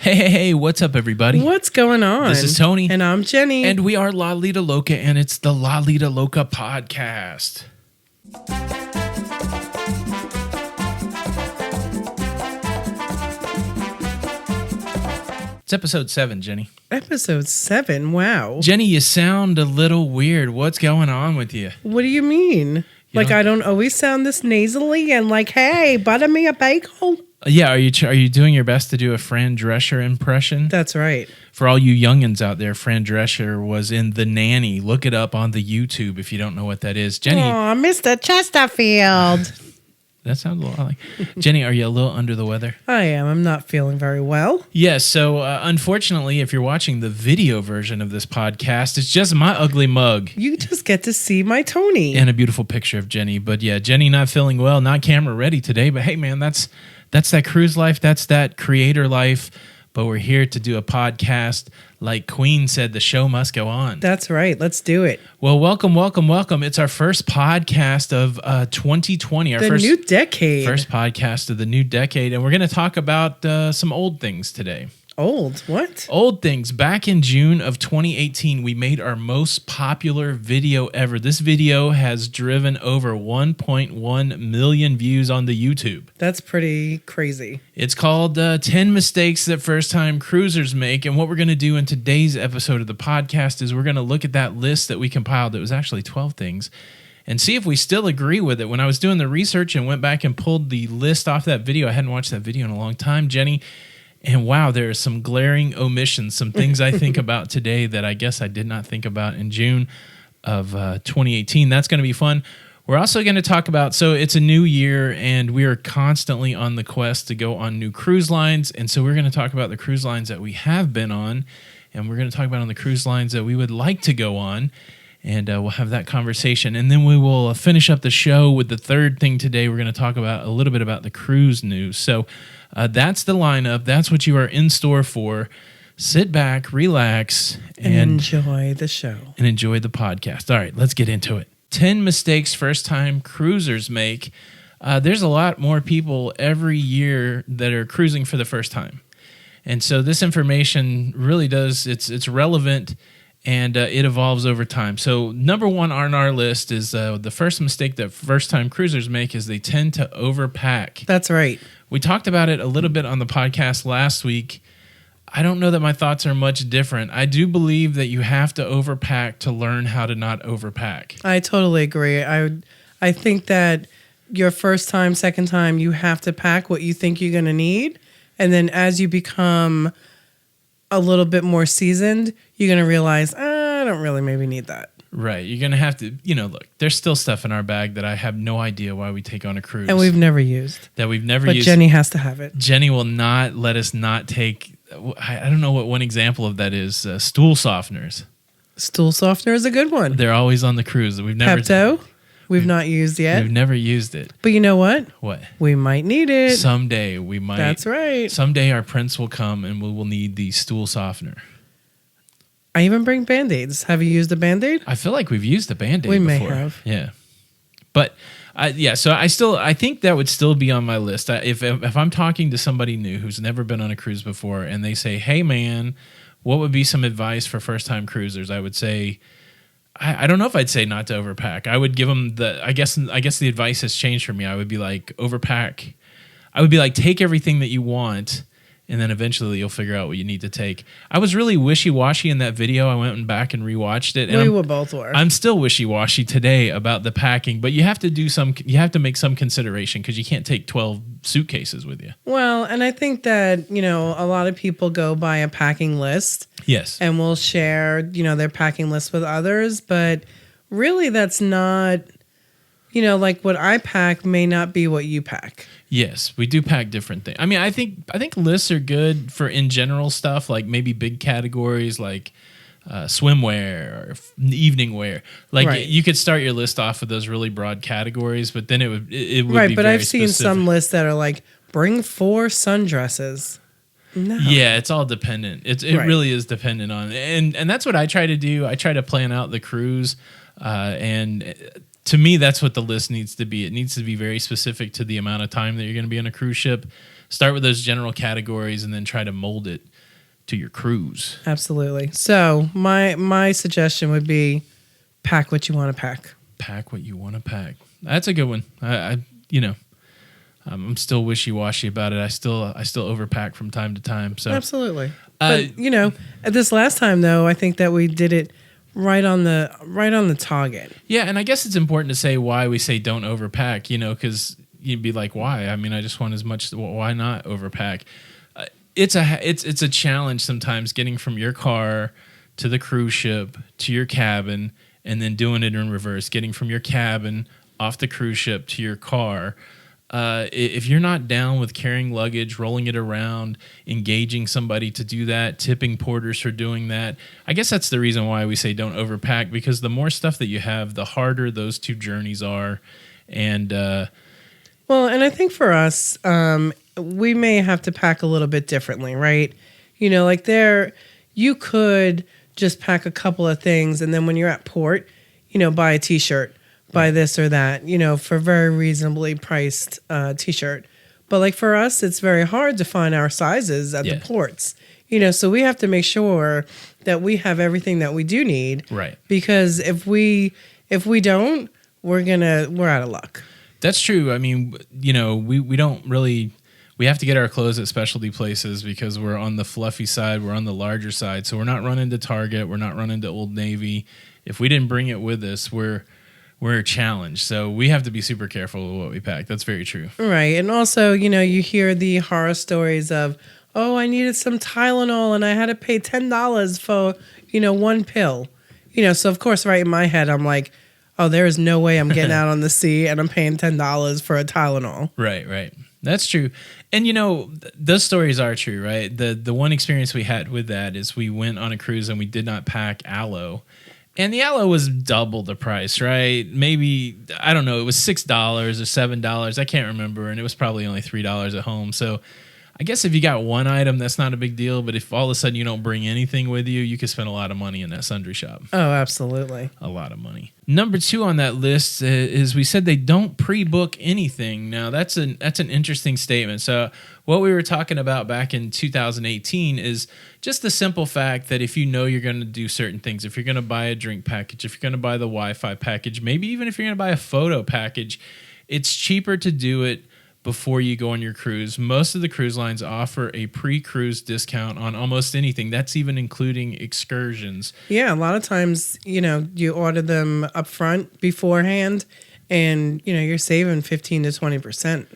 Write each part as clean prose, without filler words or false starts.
Hey, what's up, everybody? What's going on? This is Tony. And I'm Jenny. And we are Lido Loca, and it's the Lido Loca podcast. It's episode 7, Jenny. Episode 7, wow. Jenny, you sound a little weird. What's going on with you? What do you mean? I don't always sound this nasally and like, hey, butter me a bagel? Yeah, are you doing your best to do a Fran Drescher impression? That's right. For all you youngins out there, Fran Drescher was in The Nanny. Look it up on the YouTube if you don't know what that is. Jenny. Aw, Mr. Chesterfield. That sounds a lot like... Jenny, are you a little under the weather? I am. I'm not feeling very well. Yes, so unfortunately, if you're watching the video version of this podcast, it's just my ugly mug. You just get to see my Tony. And a beautiful picture of Jenny. But yeah, Jenny not feeling well, not camera ready today. But hey, man, that's that cruise life. That's that creator life. But we're here to do a podcast. Like Queen said, the show must go on. That's right. Let's do it. Well, welcome. It's our first podcast of 2020. Our new decade. First podcast of the new decade. And we're going to talk about some old things today. Old? What? Old things. Back in June of 2018, we made our most popular video ever. This video has driven over 1.1 million views on the YouTube. That's pretty crazy. It's called 10 Mistakes That First-Time Cruisers Make. And what we're going to do in today's episode of the podcast is we're going to look at that list that we compiled. It was actually 12 things. And see if we still agree with it. When I was doing the research and went back and pulled the list off that video, I hadn't watched that video in a long time, Jenny. And wow, there are some glaring omissions, some things I think about today that I guess I did not think about in June of 2018. That's going to be fun. We're also going to talk about, so it's a new year and we are constantly on the quest to go on new cruise lines. And so we're going to talk about the cruise lines that we have been on. And we're going to talk about on the cruise lines that we would like to go on. And we'll have that conversation. And then we will finish up the show with the third thing today. We're going to talk about a little bit about the cruise news. So that's the lineup. That's what you are in store for. Sit back, relax, and enjoy the show. And enjoy the podcast. All right, let's get into it. 10 mistakes first-time cruisers make. There's a lot more people every year that are cruising for the first time. And so this information really does, it's relevant. And it evolves over time. So number one on our list is the first mistake that first-time cruisers make is they tend to overpack. That's right. We talked about it a little bit on the podcast last week. I don't know that my thoughts are much different. I do believe that you have to overpack to learn how to not overpack. I totally agree. I think that your first time, second time, you have to pack what you think you're going to need. And then as you become a little bit more seasoned, you're going to realize, I don't really maybe need that. Right. You're going to have to, look, there's still stuff in our bag that I have no idea why we take on a cruise. And we've never used. That we've never but used. But Jenny has to have it. Jenny will not let us not take, I don't know what one example of that is, stool softeners. Stool softener is a good one. They're always on the cruise. We've never. Pepto? We've not used yet. We've never used it. But you know what? What? We might need it. Someday we might. That's right. Someday our prince will come and we will need the stool softener. I even bring Band-Aids. Have you used a Band-Aid? I feel like we've used a Band-Aid before. We may have. Yeah. But, so I think that would still be on my list. If I'm talking to somebody new who's never been on a cruise before and they say, hey, man, what would be some advice for first-time cruisers? I would say, I don't know if I'd say not to overpack. I would give them I guess the advice has changed for me. I would be like, overpack. I would be like, take everything that you want, and then eventually you'll figure out what you need to take. I was really wishy-washy in that video. I went back and rewatched it. And we both were. I'm still wishy-washy today about the packing, but you have to make some consideration because you can't take 12 suitcases with you. Well, and I think that, a lot of people go by a packing list. Yes. And will share, their packing list with others, but really that's not, like what I pack may not be what you pack. Yes, we do pack different things. I mean, I think lists are good for in general stuff, like maybe big categories like swimwear or evening wear. Like right. You could start your list off with those really broad categories, but then it would right. be But very I've seen specific. some lists that are like bring 4 sundresses. No. Yeah, it's all dependent. It right. really is dependent on, and that's what I try to do. I try to plan out the cruise, and to me, that's what the list needs to be. It needs to be very specific to the amount of time that you're going to be on a cruise ship. start with those general categories and then try to mold it to your cruise. Absolutely. So my suggestion would be pack what you want to pack. Pack what you want to pack. That's a good one. I'm still wishy-washy about it. I still overpack from time to time. So absolutely. But at this last time though, I think that we did it right on the target. Yeah, and I guess it's important to say why we say don't overpack. Because you'd be like, why? I mean, I just want as much. Why not overpack? It's a challenge sometimes getting from your car to the cruise ship to your cabin and then doing it in reverse, getting from your cabin off the cruise ship to your car. If you're not down with carrying luggage, rolling it around, engaging somebody to do that, tipping porters for doing that, I guess that's the reason why we say don't overpack, because the more stuff that you have, the harder those two journeys are. And and I think for us, we may have to pack a little bit differently, right? You could just pack a couple of things, and then when you're at port, buy a t-shirt, buy this or that, for very reasonably priced t-shirt. But for us, it's very hard to find our sizes at the ports, so we have to make sure that we have everything that we do need. Right. Because if we don't, we're out of luck. That's true. I mean, we don't really. We have to get our clothes at specialty places because we're on the fluffy side. We're on the larger side. So we're not running to Target. We're not running to Old Navy. If we didn't bring it with us, we're challenged. So we have to be super careful with what we pack. That's very true. Right. And also, you hear the horror stories of, oh, I needed some Tylenol and I had to pay $10 for, one pill. So of course, right in my head, I'm like, oh, there is no way I'm getting out on the sea and I'm paying $10 for a Tylenol. Right. That's true. And, those stories are true, right? The one experience we had with that is we went on a cruise and we did not pack aloe. And the aloe was double the price, right? Maybe, I don't know, it was $6 or $7. I can't remember. And it was probably only $3 at home. So I guess if you got one item, that's not a big deal. But if all of a sudden you don't bring anything with you, you could spend a lot of money in that sundry shop. Oh, absolutely. A lot of money. Number 2 on that list is we said they don't pre-book anything. Now, that's an interesting statement. So what we were talking about back in 2018 is just the simple fact that if you're going to do certain things, if you're going to buy a drink package, if you're going to buy the Wi-Fi package, maybe even if you're going to buy a photo package, it's cheaper to do it before you go on your cruise. Most of the cruise lines offer a pre-cruise discount on almost anything. That's even including excursions. Yeah, a lot of times, you order them up front beforehand and, you're saving 15 to 20%.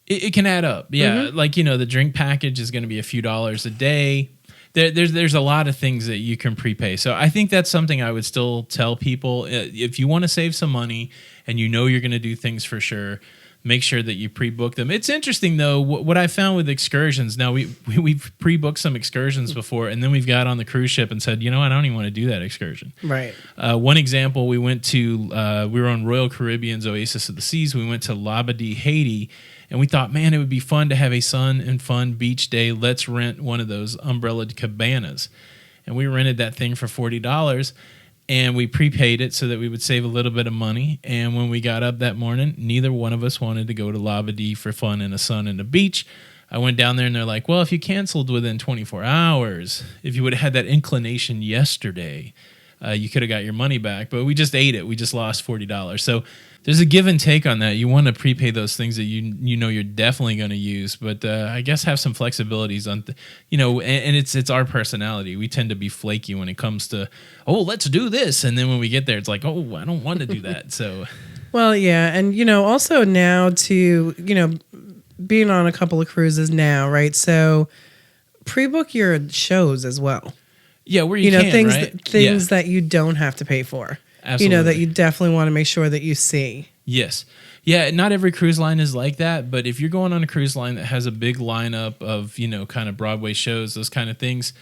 It can add up. Yeah, Mm-hmm. The drink package is going to be a few dollars a day. There's a lot of things that you can prepay. So I think that's something I would still tell people. If you want to save some money and you're going to do things for sure, make sure that you pre-book them. It's interesting, though, what I found with excursions. Now, we've pre-booked some excursions before, and then we've got on the cruise ship and said, I don't even want to do that excursion. Right. One example, we went to, we were on Royal Caribbean's Oasis of the Seas. We went to Labadee, Haiti, and we thought, man, it would be fun to have a sun and fun beach day. Let's rent one of those umbrellaed cabanas. And we rented that thing for $40. And we prepaid it so that we would save a little bit of money. And when we got up that morning, neither one of us wanted to go to Labadee for fun in the sun and the beach. I went down there and they're like, well, if you canceled within 24 hours, if you would have had that inclination yesterday, you could have got your money back. But we just ate it. We just lost $40. So there's a give and take on that. You want to prepay those things that you're definitely going to use, but I guess have some flexibilities on, and it's our personality. We tend to be flaky when it comes to, oh, let's do this, and then when we get there, it's like, oh, I don't want to do that. So, well, yeah, and also now to being on a couple of cruises now, right? So pre-book your shows as well. Yeah, where you can, things right? things that you don't have to pay for. Absolutely. That you definitely want to make sure that you see. Yes. Yeah, not every cruise line is like that, but if you're going on a cruise line that has a big lineup of, kind of Broadway shows, those kind of things,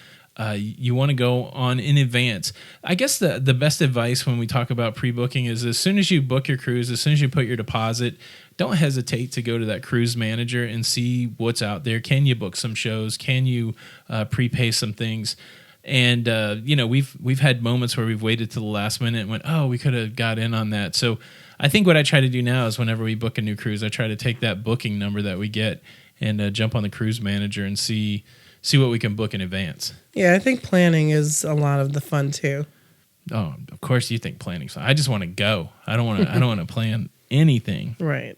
you want to go on in advance. I guess the best advice when we talk about pre-booking is as soon as you book your cruise, as soon as you put your deposit, don't hesitate to go to that cruise manager and see what's out there. Can you book some shows? Can you prepay some things? And we've had moments where we've waited to the last minute and went, oh, we could have got in on that. So I think what I try to do now is whenever we book a new cruise, I try to take that booking number that we get and jump on the cruise manager and see what we can book in advance. Yeah, I think planning is a lot of the fun too. Oh, of course you think planning's fun. I just want to go. I don't want to plan anything. Right.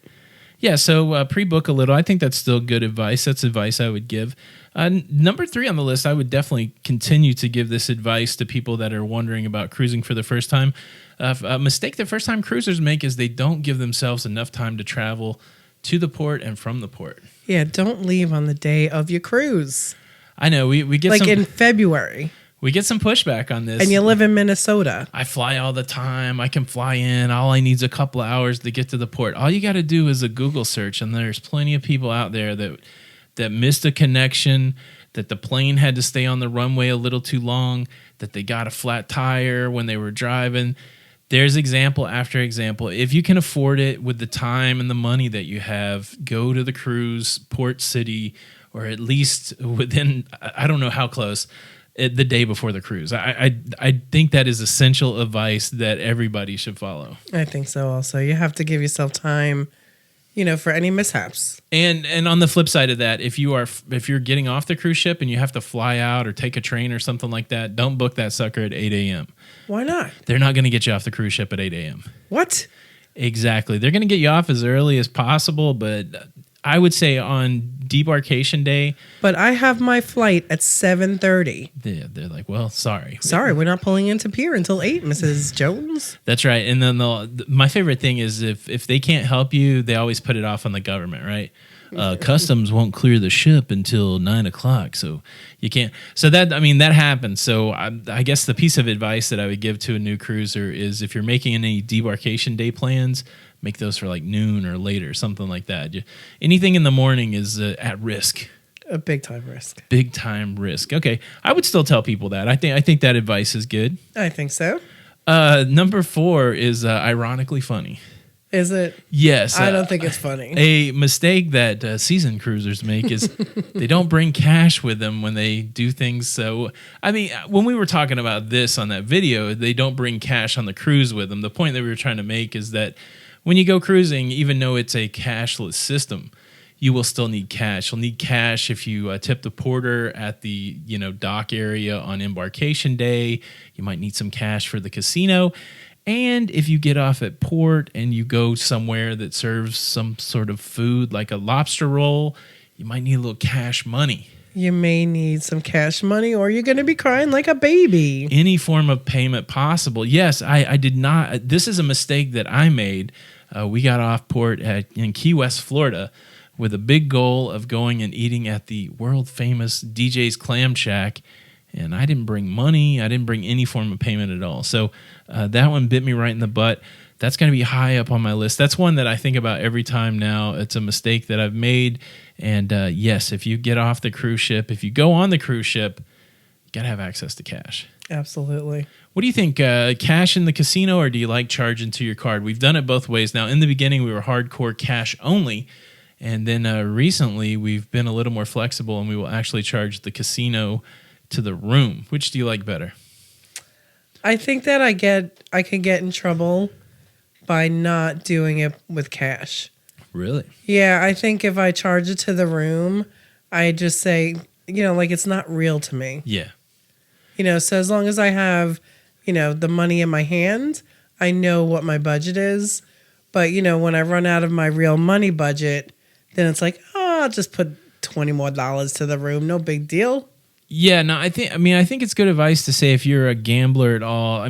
Yeah, so pre-book a little. I think that's still good advice. That's advice I would give. Number 3 on the list, I would definitely continue to give this advice to people that are wondering about cruising for the first time. A mistake that first-time cruisers make is they don't give themselves enough time to travel to the port and from the port. Yeah, don't leave on the day of your cruise. I know, we get in February. We get some pushback on this. And you live in Minnesota. I fly all the time. I can fly in. All I need is a couple of hours to get to the port. All you got to do is a Google search, and there's plenty of people out there that missed a connection, that the plane had to stay on the runway a little too long, that they got a flat tire when they were driving. There's example after example. If you can afford it with the time and the money that you have, go to the cruise port city, or at least within, I don't know how close, the day before the cruise. I think that is essential advice that everybody should follow. I think so also. You have to give yourself time, for any mishaps. And on the flip side of that, if you're getting off the cruise ship and you have to fly out or take a train or something like that, don't book that sucker at 8 a.m. Why not? They're not going to get you off the cruise ship at 8 a.m. What? Exactly. They're going to get you off as early as possible, but I would say on debarkation day. But I have my flight at 7:30. They're like, well, sorry. Sorry, we're not pulling into pier until 8, Mrs. Jones. That's right. And then my favorite thing is if they can't help you, they always put it off on the government, right? Customs won't clear the ship until 9 o'clock, so you can't. So that happens. So I guess the piece of advice that I would give to a new cruiser is if you're making any debarkation day plans, make those for like noon or later, something like that. Anything in the morning is at risk. A big time risk. Big time risk. Okay, I would still tell people that. I think that advice is good. I think so. Number 4 is ironically funny. Is it? Yes. I don't think it's funny. A mistake that seasoned cruisers make is they don't bring cash with them when they do things. So, when we were talking about this on that video, they don't bring cash on the cruise with them. The point that we were trying to make is that when you go cruising, even though it's a cashless system, you will still need cash. You'll need cash if you tip the porter at the dock area on embarkation day. You might need some cash for the casino. And if you get off at port and you go somewhere that serves some sort of food like a lobster roll, you might need a little cash money. You may need some cash money, or you're going to be crying like a baby. Any form of payment possible. Yes, I did not. This is a mistake that I made. We got off port in Key West, Florida, with a big goal of going and eating at the world-famous DJ's Clam Shack. And I didn't bring money. I didn't bring any form of payment at all. So that one bit me right in the butt. That's going to be high up on my list. That's one that I think about every time now. It's a mistake that I've made. And yes, if you get off the cruise ship, if you go on the cruise ship, you got to have access to cash. Absolutely. What do you think? Cash in the casino, or do you like charging to your card? We've done it both ways. Now, in the beginning, we were hardcore cash only. And then recently, we've been a little more flexible, and we will actually charge the casino to the room. Which do you like better? I think that I can get in trouble by not doing it with cash. Really? Yeah, I think if I charge it to the room, I just say, it's not real to me. Yeah. So as long as I have, the money in my hand, I know what my budget is. But, when I run out of my real money budget, then it's like, I'll just put $20 more to the room. No big deal. Yeah, no, I think it's good advice to say if you're a gambler at all.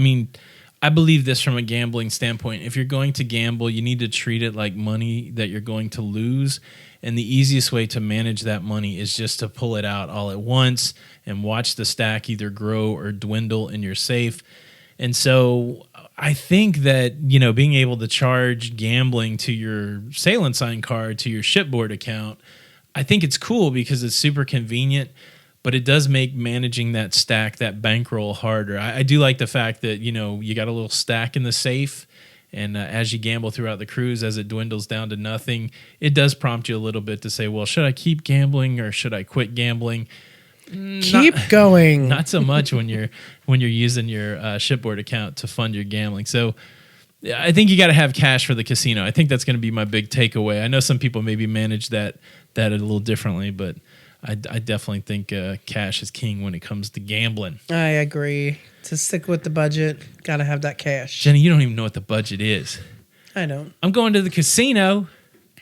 I believe this from a gambling standpoint. If you're going to gamble, you need to treat it like money that you're going to lose. And the easiest way to manage that money is just to pull it out all at once and watch the stack either grow or dwindle in your safe. And so I think that, being able to charge gambling to your sail and sign card, to your shipboard account, I think it's cool because it's super convenient. But it does make managing that stack, that bankroll, harder. I do like the fact that, you got a little stack in the safe. And as you gamble throughout the cruise, as it dwindles down to nothing, it does prompt you a little bit to say, well, should I keep gambling or should I quit gambling? Keep going. Not so much when you're using your shipboard account to fund your gambling. So Yeah, I think you got to have cash for the casino. I think that's going to be my big takeaway. I know some people maybe manage that a little differently, but I definitely think cash is king when it comes to gambling. I agree. To stick with the budget, got to have that cash. Jenny, you don't even know what the budget is. I don't. I'm going to the casino.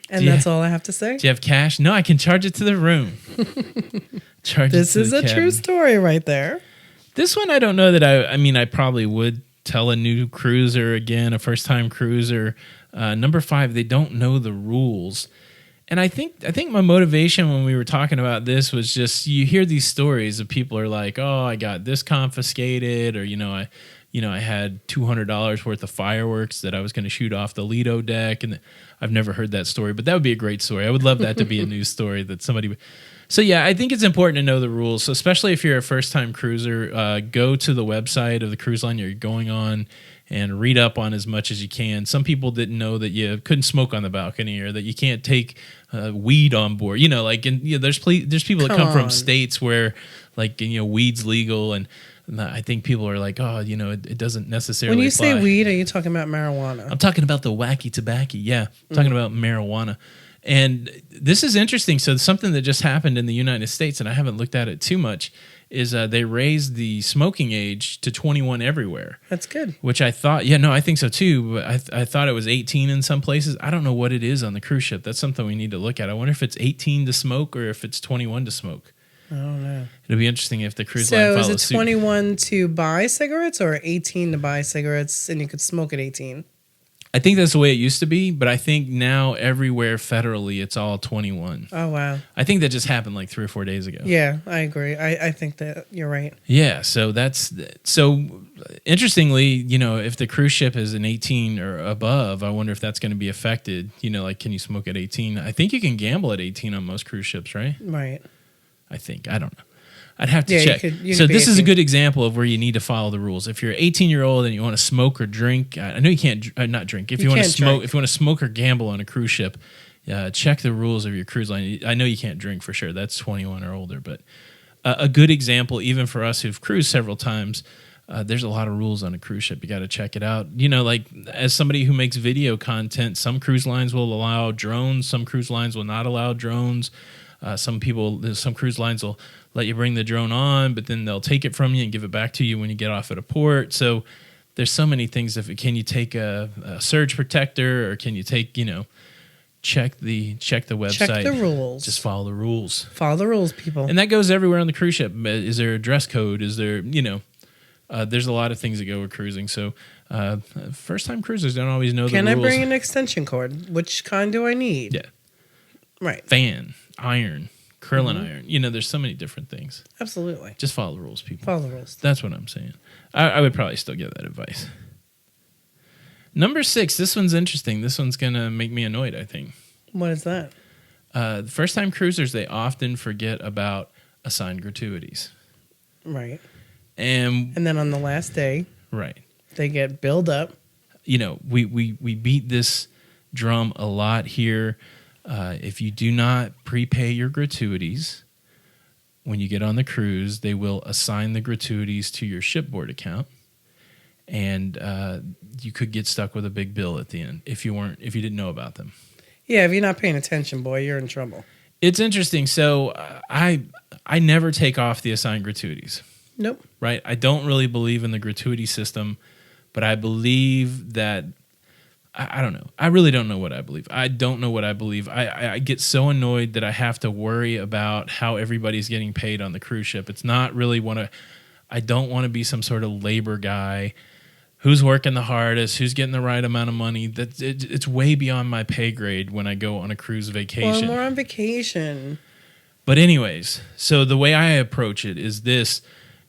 And that's all I have to say? Do you have cash? No, I can charge it to the room. This is a true story right there. This one, I don't know that I probably would tell a new cruiser again, a first-time cruiser. Number 5, they don't know the rules. And I think my motivation when we were talking about this was just you hear these stories of people are like, oh, I got this confiscated, or I had $200 worth of fireworks that I was going to shoot off the Lido deck, and I've never heard that story, but that would be a great story. I would love that to be a news story that somebody. So yeah, I think it's important to know the rules. So especially if you're a first-time cruiser, go to the website of the cruise line you're going on and read up on as much as you can. Some people didn't know that you couldn't smoke on the balcony or that you can't take weed on board. There's people that come from states where weed's legal, and I think people are like, oh, it doesn't necessarily. When you apply. say weed, are you talking about marijuana? I'm talking about the wacky tobacco. Yeah, I'm talking about marijuana. And this is interesting. So something that just happened in the United States, and I haven't looked at it too much, is they raised the smoking age to 21 everywhere. That's good. Which I thought, I think so too. But I thought it was 18 in some places. I don't know what it is on the cruise ship. That's something we need to look at. I wonder if it's 18 to smoke or if it's 21 to smoke. I don't know. It'll be interesting if the cruise line follows suit. So is it 21 to buy cigarettes or 18 to buy cigarettes and you could smoke at 18? I think that's the way it used to be, but I think now everywhere federally it's all 21. Oh, wow. I think that just happened like 3 or 4 days ago. Yeah, I agree. I think that you're right. Yeah, so interestingly, if the cruise ship is an 18 or above, I wonder if that's going to be affected. Can you smoke at 18? I think you can gamble at 18 on most cruise ships, right? Right. I think. I don't know. I'd have to check. You so could this 18. is a good example of where you need to follow the rules. If you're 18-year-old and you want to smoke or drink, I know you can't not drink. If you want to smoke, if you want to smoke or gamble on a cruise ship, check the rules of your cruise line. I know you can't drink for sure. That's 21 or older. But a good example, even for us who've cruised several times, there's a lot of rules on a cruise ship. You got to check it out. As somebody who makes video content, some cruise lines will allow drones. Some cruise lines will not allow drones. Some cruise lines will let you bring the drone on, but then they'll take it from you and give it back to you when you get off at a port. So there's so many things. Can you take a surge protector, or can you take, check the website. Check the rules. Just follow the rules. Follow the rules, people. And that goes everywhere on the cruise ship. Is there a dress code? Is there, there's a lot of things that go with cruising. So first-time cruisers don't always know the rules. Can I bring an extension cord? Which kind do I need? Yeah. Right. Fan, iron, curling iron. There's so many different things. Absolutely. Just follow the rules, people. Follow the rules. That's what I'm saying. I would probably still give that advice. Number 6, this one's interesting. This one's going to make me annoyed, I think. What is that? First-time cruisers, they often forget about assigned gratuities. Right. And then on the last day, right, they get billed up. We beat this drum a lot here. If you do not prepay your gratuities when you get on the cruise, they will assign the gratuities to your shipboard account, and you could get stuck with a big bill at the end if you didn't know about them. Yeah, if you're not paying attention, boy, you're in trouble. It's interesting. So I never take off the assigned gratuities. Nope. Right? I don't really believe in the gratuity system, but I believe that I don't know. I really don't know what I believe. I don't know what I believe. I get so annoyed that I have to worry about how everybody's getting paid on the cruise ship. It's not really I don't want to be some sort of labor guy who's working the hardest, who's getting the right amount of money. It's way beyond my pay grade when I go on a cruise vacation. Well, we're on vacation. But anyways, so the way I approach it is this.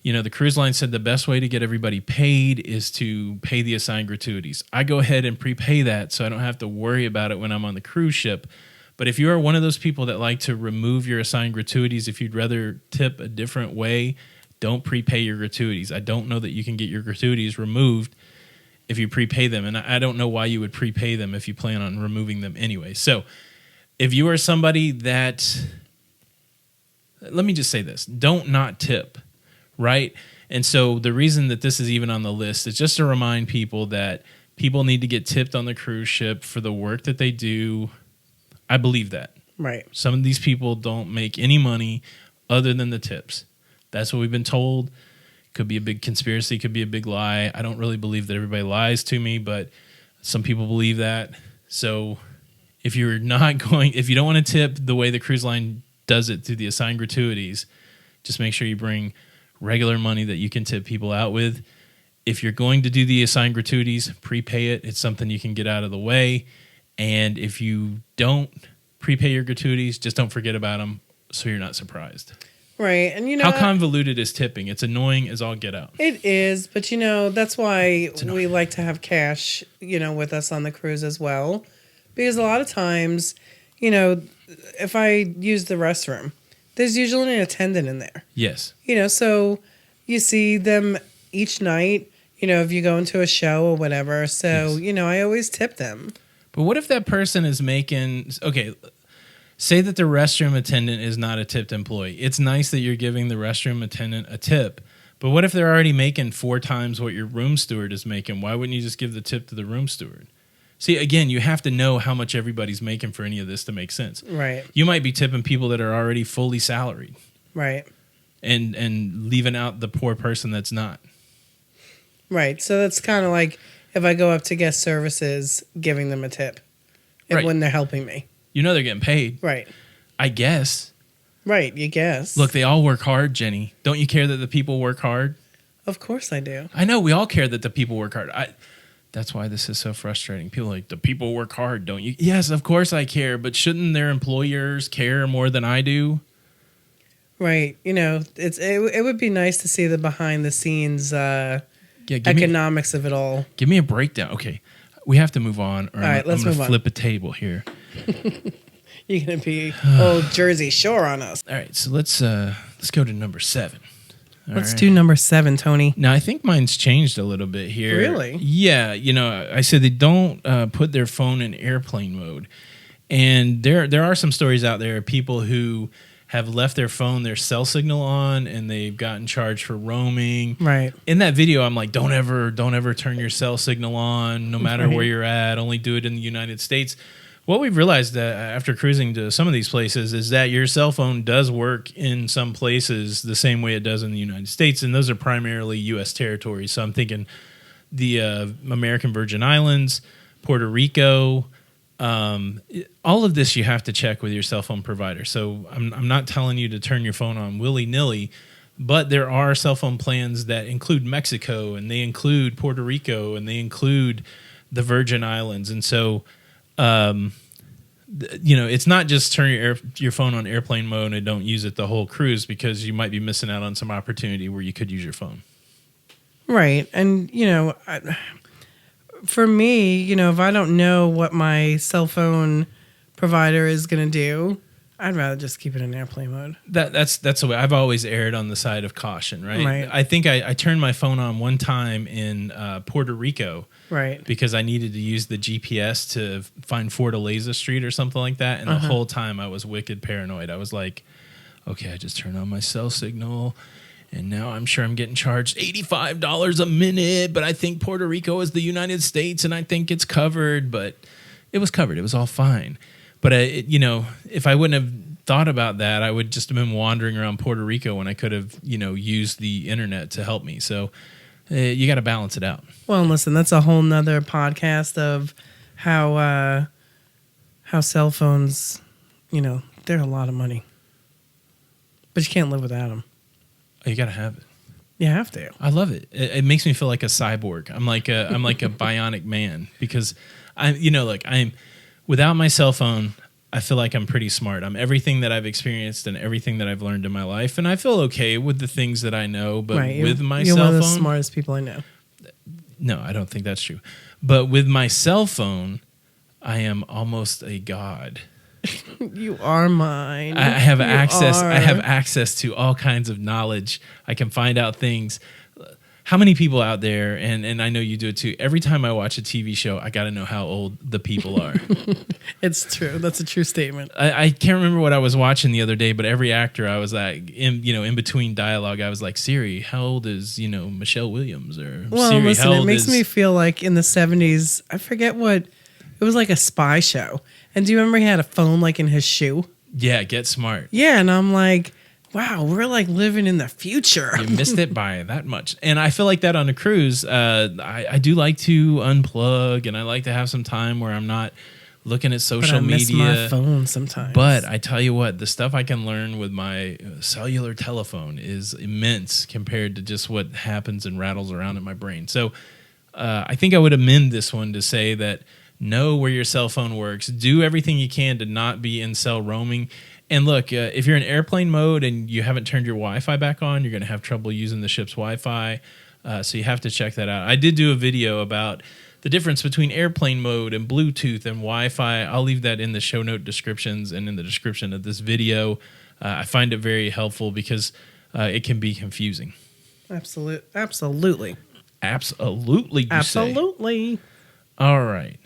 The cruise line said the best way to get everybody paid is to pay the assigned gratuities. I go ahead and prepay that so I don't have to worry about it when I'm on the cruise ship. But if you are one of those people that like to remove your assigned gratuities, if you'd rather tip a different way, don't prepay your gratuities. I don't know that you can get your gratuities removed if you prepay them. And I don't know why you would prepay them if you plan on removing them anyway. So if you are somebody that, let me just say this, don't not tip. Right? And so the reason that this is even on the list is just to remind people that people need to get tipped on the cruise ship for the work that they do. I believe that. Right. Some of these people don't make any money other than the tips. That's what we've been told. Could be a big conspiracy, could be a big lie. I don't really believe that everybody lies to me, but some people believe that. So if you don't want to tip the way the cruise line does it through the assigned gratuities, just make sure you bring regular money that you can tip people out with. If you're going to do the assigned gratuities, prepay it. It's something you can get out of the way. And if you don't prepay your gratuities, just don't forget about them so you're not surprised. Right. And how convoluted is tipping? It's annoying as all get out. It is, but that's why we like to have cash, with us on the cruise as well. Because a lot of times, if I use the restroom, there's usually an attendant in there. Yes. So you see them each night, if you go into a show or whatever. So, yes. I always tip them. But what if that person is making, say that the restroom attendant is not a tipped employee. It's nice that you're giving the restroom attendant a tip, but what if they're already making 4 times what your room steward is making? Why wouldn't you just give the tip to the room steward? See, again, you have to know how much everybody's making for any of this to make sense. Right. You might be tipping people that are already fully salaried. Right. And leaving out the poor person that's not. Right. So that's kind of like if I go up to guest services, giving them a tip when they're helping me. They're getting paid. Right. I guess. Right, you guess. Look, they all work hard, Jenny. Don't you care that the people work hard? Of course I do. I know, we all care that the people work hard. That's why this is so frustrating. People are like, the people work hard, don't you? Yes, of course I care, but shouldn't their employers care more than I do? Right. It would be nice to see the behind the scenes economics of it all. Give me a breakdown. Okay. We have to move on, or I'm going to flip a table here. You're going to be old Jersey Shore on us. All right, so let's go to number 7. Let's do number 7, Tony. Now, I think mine's changed a little bit here. Really? Yeah. I said they don't put their phone in airplane mode. And there are some stories out there of people who have left their cell signal on, and they've gotten charged for roaming. Right. In that video, I'm like, don't ever turn your cell signal on, no matter where you're at. Only do it in the United States. What we've realized after cruising to some of these places is that your cell phone does work in some places the same way it does in the United States, and those are primarily U.S. territories. So I'm thinking the American Virgin Islands, Puerto Rico. All of this you have to check with your cell phone provider. So I'm not telling you to turn your phone on willy-nilly, but there are cell phone plans that include Mexico, and they include Puerto Rico, and they include the Virgin Islands. And so, it's not just turn your phone on airplane mode and don't use it the whole cruise, because you might be missing out on some opportunity where you could use your phone. Right. And, for me, if I don't know what my cell phone provider is going to do, I'd rather just keep it in airplane mode. That's the way I've always erred on the side of caution, right? Right. I think I turned my phone on one time in Puerto Rico, right? Because I needed to use the GPS to find Fortaleza Street or something like that, and the whole time I was wicked paranoid. I was like, okay, I just turned on my cell signal, and now I'm sure I'm getting charged $85 a minute, but I think Puerto Rico is the United States, and I think it's covered. But it was covered. It was all fine. But, if I wouldn't have thought about that, I would just have been wandering around Puerto Rico when I could have, used the internet to help me. So you got to balance it out. Well, listen, that's a whole nother podcast of how cell phones, they're a lot of money. But you can't live without them. You got to have it. You have to. I love it. It makes me feel like a cyborg. I'm like a bionic man, because I'm without my cell phone, I feel like I'm pretty smart. I'm everything that I've experienced and everything that I've learned in my life, and I feel okay with the things that I know. But with my cell phone, you're one of the smartest people I know. No, I don't think that's true. But with my cell phone, I am almost a god. You are mine. I have access. I have access to all kinds of knowledge. I can find out things. how many people out there, and I know you do it too, every time I watch a TV show, I got to know how old the people are. It's true. That's a true statement. I can't remember what I was watching the other day, but every actor I was like, in between dialogue, I was like, Siri, how old is, Michelle Williams? Or Well, Siri, listen, how it old makes is... me feel like in the 70s, I forget what, it was like a spy show. And do you remember he had a phone like in his shoe? Yeah, Get Smart. Yeah, and I'm like, wow, we're like living in the future. You missed it by that much. And I feel like that on a cruise. I do like to unplug, and I like to have some time where I'm not looking at social media. Miss my phone sometimes. But I tell you what, the stuff I can learn with my cellular telephone is immense compared to just what happens and rattles around in my brain. So I think I would amend this one to say that know where your cell phone works. Do everything you can to not be in cell roaming. And look, if you're in airplane mode and you haven't turned your Wi-Fi back on, you're going to have trouble using the ship's Wi-Fi. So you have to check that out. I did do a video about the difference between airplane mode and Bluetooth and Wi-Fi. I'll leave that in the show note descriptions and in the description of this video. I find it very helpful because it can be confusing. Absolutely. Absolutely, you Absolutely. say. All right.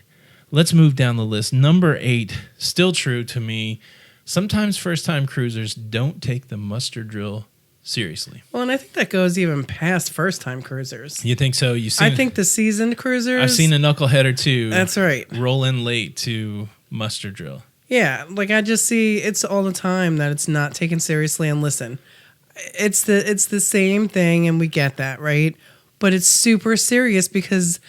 Let's move down the list. Number 8, still true to me. Sometimes first-time cruisers don't take the muster drill seriously. Well, and I think that goes even past first-time cruisers. You think so? I think the seasoned cruisers... I've seen a knucklehead or two. That's right. Roll in late to muster drill. Yeah, like I just see it's all the time that it's not taken seriously. And listen, it's the same thing, and we get that, right? But it's super serious because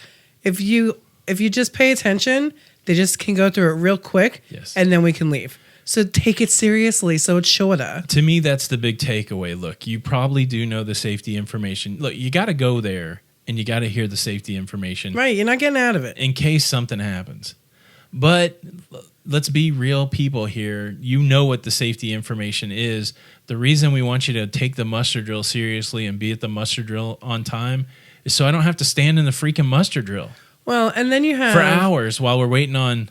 if you just pay attention, they just can go through it real quick, yes, and then we can leave. So take it seriously so it's shorter. To me, that's the big takeaway. Look, you probably do know the safety information. Look, you got to go there and you got to hear the safety information. Right, you're not getting out of it. In case something happens. But let's be real people here. You know what the safety information is. The reason we want you to take the muster drill seriously and be at the muster drill on time is so I don't have to stand in the freaking muster drill. Well, and then you have... For hours while we're waiting on,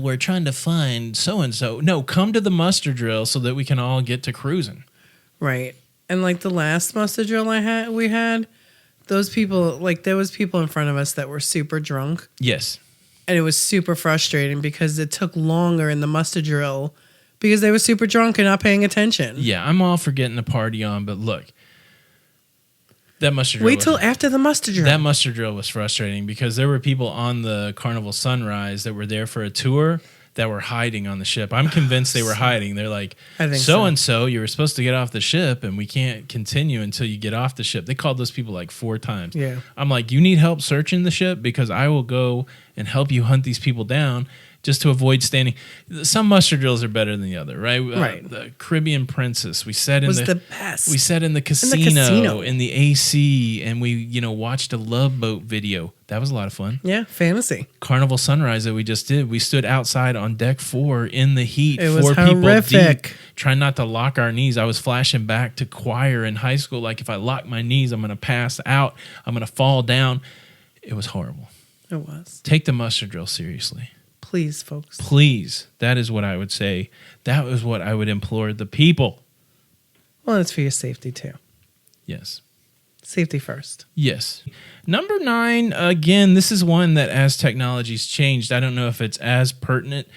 we're trying to find so-and-so. No, come to the muster drill so that we can all get to cruising. Right. And like the last muster drill we had, those people, like there was people in front of us that were super drunk. Yes. And it was super frustrating because it took longer in the muster drill because they were super drunk and not paying attention. Yeah, I'm all for getting the party on, but look. That muster drill. Wait till after the muster drill. That muster drill was frustrating because there were people on the Carnival Sunrise that were there for a tour that were hiding on the ship. I'm convinced they were hiding. They're like, so-and-so, you were supposed to get off the ship and we can't continue until you get off the ship. They called those people like 4 times. Yeah. I'm like, you need help searching the ship? Because I will go and help you hunt these people down just to avoid standing. Some muster drills are better than the other, right? Right. The Caribbean Princess, we sat in the best. We sat in the casino, in the AC, and we, watched a Love Boat video. That was a lot of fun. Yeah, fantasy. Carnival Sunrise that we just did. We stood outside on deck 4 in the heat. It was 4 horrific. people deep, trying not to lock our knees. I was flashing back to choir in high school. Like, if I lock my knees, I'm going to pass out. I'm going to fall down. It was horrible. It was. Take the muster drill seriously. Please, folks. Please. That is what I would say. That was what I would implore the people. Well, it's for your safety, too. Yes. Safety first. Yes. Number 9, again, this is one that as technology's changed, I don't know if it's as pertinent.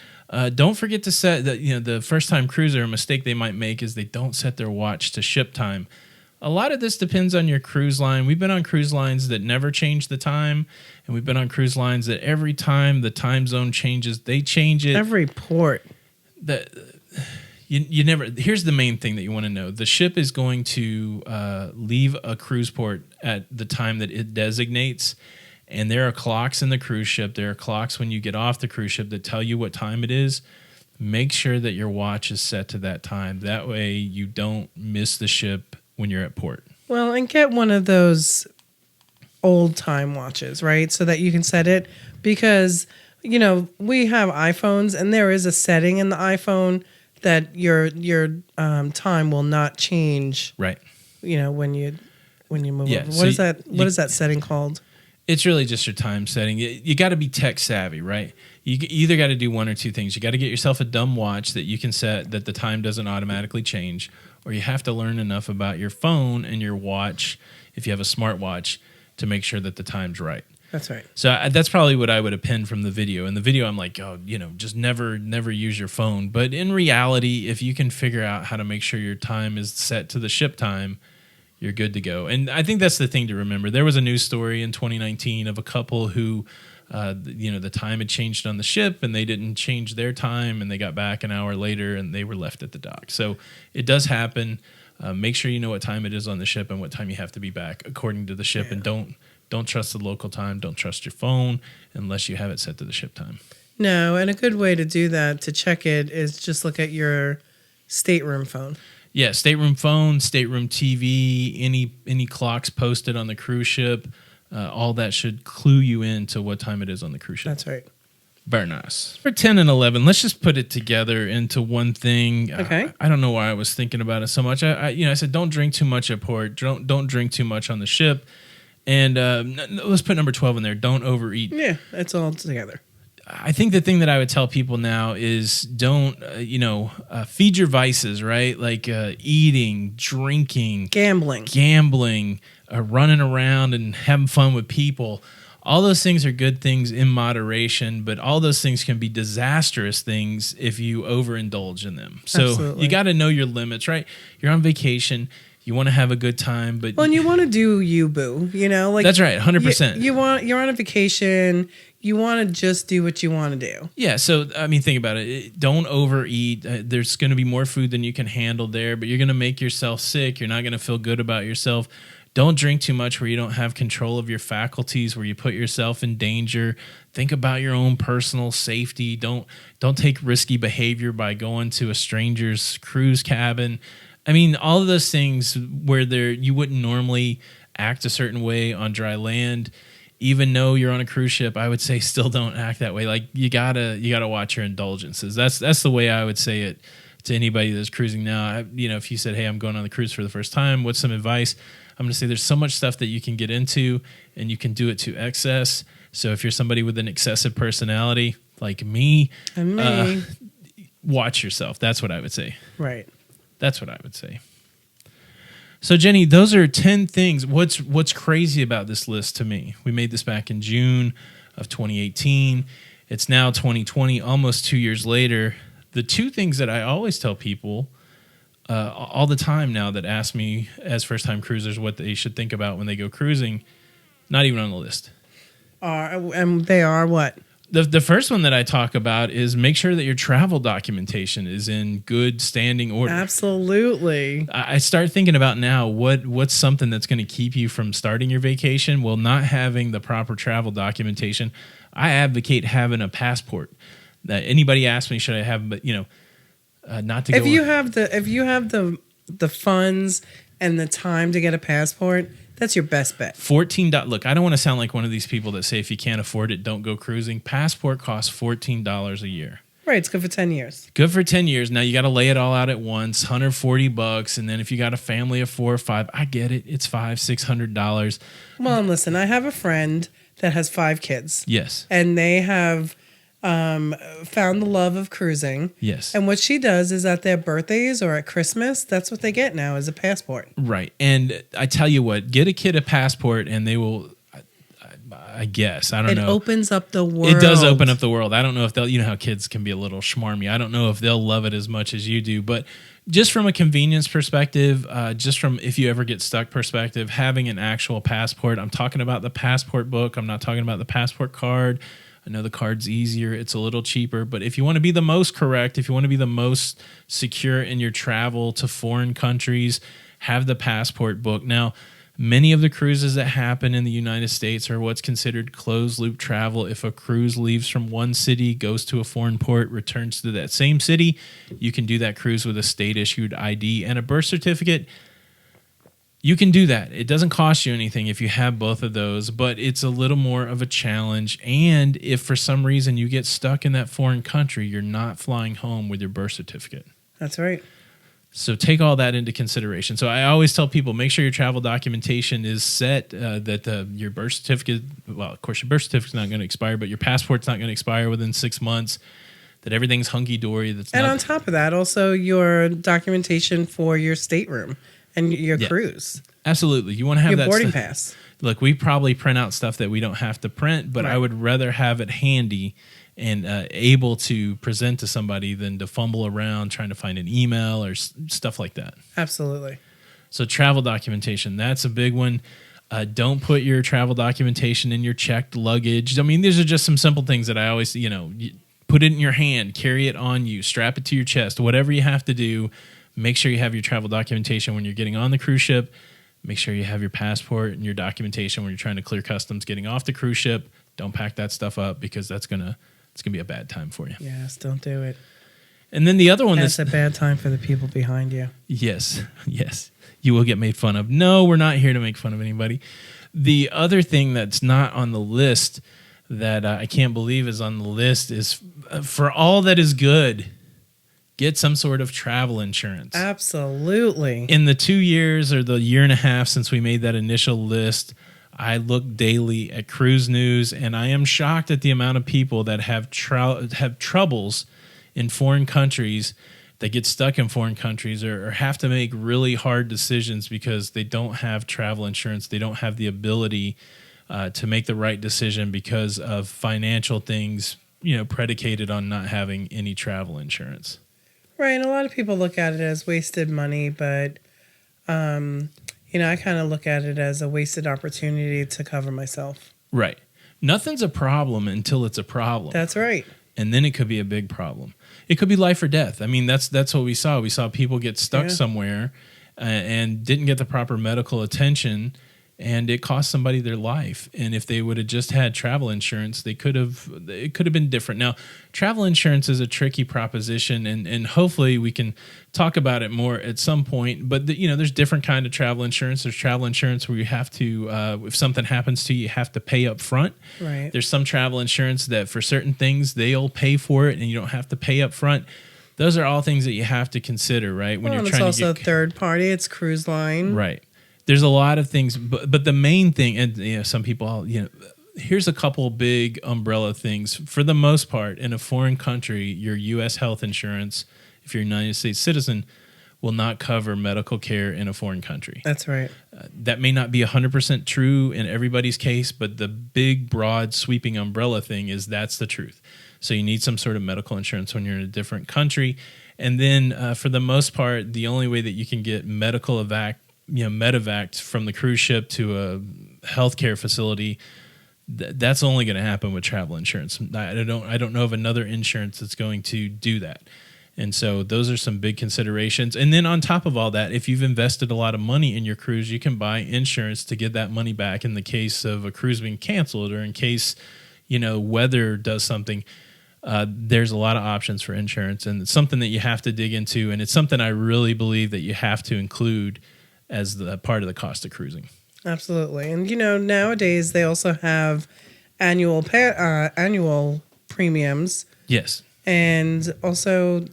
Don't forget to set that, the first-time cruiser, a mistake they might make is they don't set their watch to ship time. A lot of this depends on your cruise line. We've been on cruise lines that never change the time, and we've been on cruise lines that every time the time zone changes, they change it. Every port. You never. Here's the main thing that you want to know: the ship is going to leave a cruise port at the time that it designates, and there are clocks in the cruise ship. There are clocks when you get off the cruise ship that tell you what time it is. Make sure that your watch is set to that time. That way, you don't miss the ship when you're at port. Well, and get one of those old time watches, right? So that you can set it because, we have iPhones and there is a setting in the iPhone that your time will not change. Right. When you move Yeah, over. so What is that setting called? It's really just your time setting. You got to be tech savvy, right? You either got to do one or two things. You got to get yourself a dumb watch that you can set that the time doesn't automatically change, or you have to learn enough about your phone and your watch if you have a smartwatch, to make sure that the time's right. That's right. So that's probably what I would append from the video. In the video, I'm like, oh, just never use your phone. But in reality, if you can figure out how to make sure your time is set to the ship time, you're good to go. And I think that's the thing to remember. There was a news story in 2019 of a couple who, the time had changed on the ship and they didn't change their time and they got back an hour later and they were left at the dock. So it does happen. Make sure you know what time it is on the ship and what time you have to be back according to the ship. And don't trust the local time. Don't trust your phone unless you have it set to the ship time. No, and a good way to do that, to check it, is just look at your stateroom phone. Yeah, stateroom phone, stateroom TV, any clocks posted on the cruise ship, all that should clue you in to what time it is on the cruise ship. That's right. Very nice. For 10 and 11, let's just put it together into one thing. Okay. I don't know why I was thinking about it so much. I said don't drink too much at port. Don't drink too much on the ship. And let's put number 12 in there. Don't overeat. Yeah, it's all together. I think the thing that I would tell people now is don't, feed your vices, right? Like eating, drinking, gambling, running around and having fun with people. All those things are good things in moderation, but all those things can be disastrous things if you overindulge in them. So Absolutely. You got to know your limits, right? You're on vacation. You want to have a good time, but and you want to do you, boo. That's right, 100%. You're on a vacation. You want to just do what you want to do. Yeah, so think about it. Don't overeat. There's going to be more food than you can handle there, but you're going to make yourself sick. You're not going to feel good about yourself. Don't drink too much where you don't have control of your faculties, where you put yourself in danger. Think about your own personal safety. Don't take risky behavior by going to a stranger's cruise cabin. All of those things where you wouldn't normally act a certain way on dry land, even though you're on a cruise ship, I would say still don't act that way. Like you gotta watch your indulgences. That's the way I would say it to anybody that's cruising now. If you said, hey, I'm going on the cruise for the first time, what's some advice? I'm going to say there's so much stuff that you can get into and you can do it to excess. So if you're somebody with an excessive personality like me, watch yourself. That's what I would say. Right. That's what I would say. So Jenny, those are 10 things. What's crazy about this list to me? We made this back in June of 2018. It's now 2020, almost 2 years later. The two things that I always tell people all the time now that ask me as first-time cruisers what they should think about when they go cruising, not even on the list. And they are what? The first one that I talk about is make sure that your travel documentation is in good standing order. Absolutely. I start thinking about now what's something that's going to keep you from starting your vacation. Well, not having the proper travel documentation. I advocate having a passport. That anybody asks me, should I have? But not to go. If you have the funds and the time to get a passport, that's your best bet. Look, I don't want to sound like one of these people that say if you can't afford it, don't go cruising. Passport costs $14 a year. Right, it's good for 10 years. Good for 10 years. Now you got to lay it all out at once, $140, and then if you got a family of 4 or 5, I get it. It's $500-$600. Well, and listen, I have a friend that has 5 kids. Yes. And they have found the love of cruising. Yes. And what she does is at their birthdays or at Christmas, that's what they get now is a passport. Right. And I tell you what, get a kid a passport and they will, I guess, I don't know. It opens up the world. It does open up the world. I don't know if they'll, how kids can be a little schmarmy. I don't know if they'll love it as much as you do, but just from a convenience perspective, just from if you ever get stuck perspective, having an actual passport, I'm talking about the passport book. I'm not talking about the passport card. I know the card's easier. It's a little cheaper. But if you want to be the most correct, if you want to be the most secure in your travel to foreign countries, have the passport book. Now, many of the cruises that happen in the United States are what's considered closed loop travel. If a cruise leaves from one city, goes to a foreign port, returns to that same city, you can do that cruise with a state-issued ID and a birth certificate. You can do that. It doesn't cost you anything if you have both of those, but it's a little more of a challenge. And if for some reason you get stuck in that foreign country, you're not flying home with your birth certificate. That's right. So take all that into consideration. So I always tell people, make sure your travel documentation is set, that your birth certificate, well, of course, your birth certificate's not going to expire, but your passport's not going to expire within 6 months, that everything's hunky-dory. And on top of that, also your documentation for your stateroom and your cruise. Absolutely. You want to have Your that boarding stuff. pass. Look, we probably print out stuff that we don't have to print, but Right. I would rather have it handy and able to present to somebody than to fumble around trying to find an email or stuff like that. Absolutely. So travel documentation, that's a big one. Don't put your travel documentation in your checked luggage. I mean, these are just some simple things that I always, put it in your hand, carry it on you, strap it to your chest, whatever you have to do. Make sure you have your travel documentation when you're getting on the cruise ship. Make sure you have your passport and your documentation when you're trying to clear customs getting off the cruise ship. Don't pack that stuff up because it's gonna be a bad time for you. Yes, don't do it. And then the other one That's a bad time for the people behind you. Yes, you will get made fun of. No, we're not here to make fun of anybody. The other thing that's not on the list that I can't believe is on the list is for all that is good, get some sort of travel insurance. Absolutely. In the 2 years or the year and a half since we made that initial list, I look daily at cruise news, and I am shocked at the amount of people that have troubles in foreign countries, that get stuck in foreign countries or have to make really hard decisions because they don't have travel insurance. They don't have the ability to make the right decision because of financial things, predicated on not having any travel insurance. Right, and a lot of people look at it as wasted money, but I kind of look at it as a wasted opportunity to cover myself. Right. Nothing's a problem until it's a problem. That's right. And then it could be a big problem. It could be life or death. I mean, that's what we saw. We saw people get stuck somewhere and didn't get the proper medical attention, and it cost somebody their life. And if they would have just had travel insurance, it could have been different. Now, travel insurance is a tricky proposition, and hopefully we can talk about it more at some point. But there's different kind of travel insurance. There's travel insurance where you have to, if something happens to you, you have to pay up front. Right. There's some travel insurance that for certain things they'll pay for it, and you don't have to pay up front. Those are all things that you have to consider, right? When you're trying it's also third party. It's cruise line. Right. There's a lot of things, but the main thing, and some people, here's a couple big umbrella things. For the most part, in a foreign country, your U.S. health insurance, if you're a United States citizen, will not cover medical care in a foreign country. That's right. That may not be 100% true in everybody's case, but the big, broad, sweeping umbrella thing is that's the truth. So you need some sort of medical insurance when you're in a different country. And then for the most part, the only way that you can get medical medevac from the cruise ship to a healthcare facility, that's only going to happen with travel insurance. I don't know of another insurance that's going to do that. And so those are some big considerations. And then on top of all that, if you've invested a lot of money in your cruise, you can buy insurance to get that money back in the case of a cruise being canceled or in case, weather does something. There's a lot of options for insurance, and it's something that you have to dig into. And it's something I really believe that you have to include as the part of the cost of cruising. Absolutely. And, nowadays they also have annual premiums. Yes. And also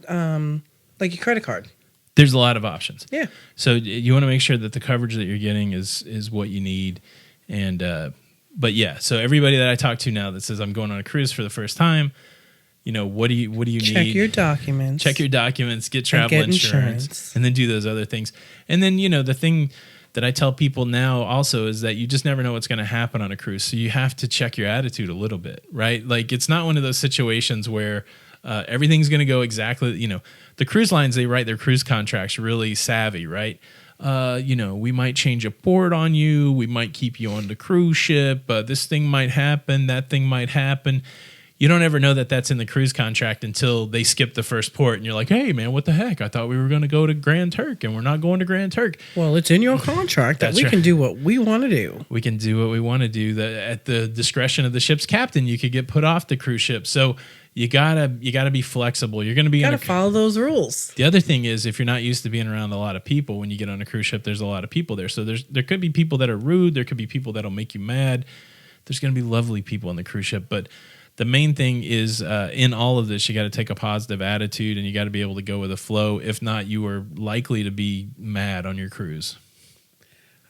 like your credit card. There's a lot of options. Yeah. So you want to make sure that the coverage that you're getting is what you need. And but yeah, so everybody that I talk to now that says I'm going on a cruise for the first time, what do you need? Check your documents. Get travel insurance, and then do those other things. And then, the thing that I tell people now also is that you just never know what's going to happen on a cruise. So you have to check your attitude a little bit, right? Like it's not one of those situations where everything's going to go exactly, the cruise lines, they write their cruise contracts really savvy, right? We might change a port on you. We might keep you on the cruise ship. This thing might happen. That thing might happen. You don't ever know that that's in the cruise contract until they skip the first port and you're like, hey, man, what the heck? I thought we were going to go to Grand Turk and we're not going to Grand Turk. Well, it's in your contract that we can do what we want to do. We can do what we want to do. At the discretion of the ship's captain, you could get put off the cruise ship. So you gotta be flexible. You're going to be follow those rules. The other thing is if you're not used to being around a lot of people, when you get on a cruise ship, there's a lot of people there. So there could be people that are rude. There could be people that'll make you mad. There's going to be lovely people on the cruise ship, but the main thing is in all of this, you got to take a positive attitude and you got to be able to go with the flow. If not, you are likely to be mad on your cruise.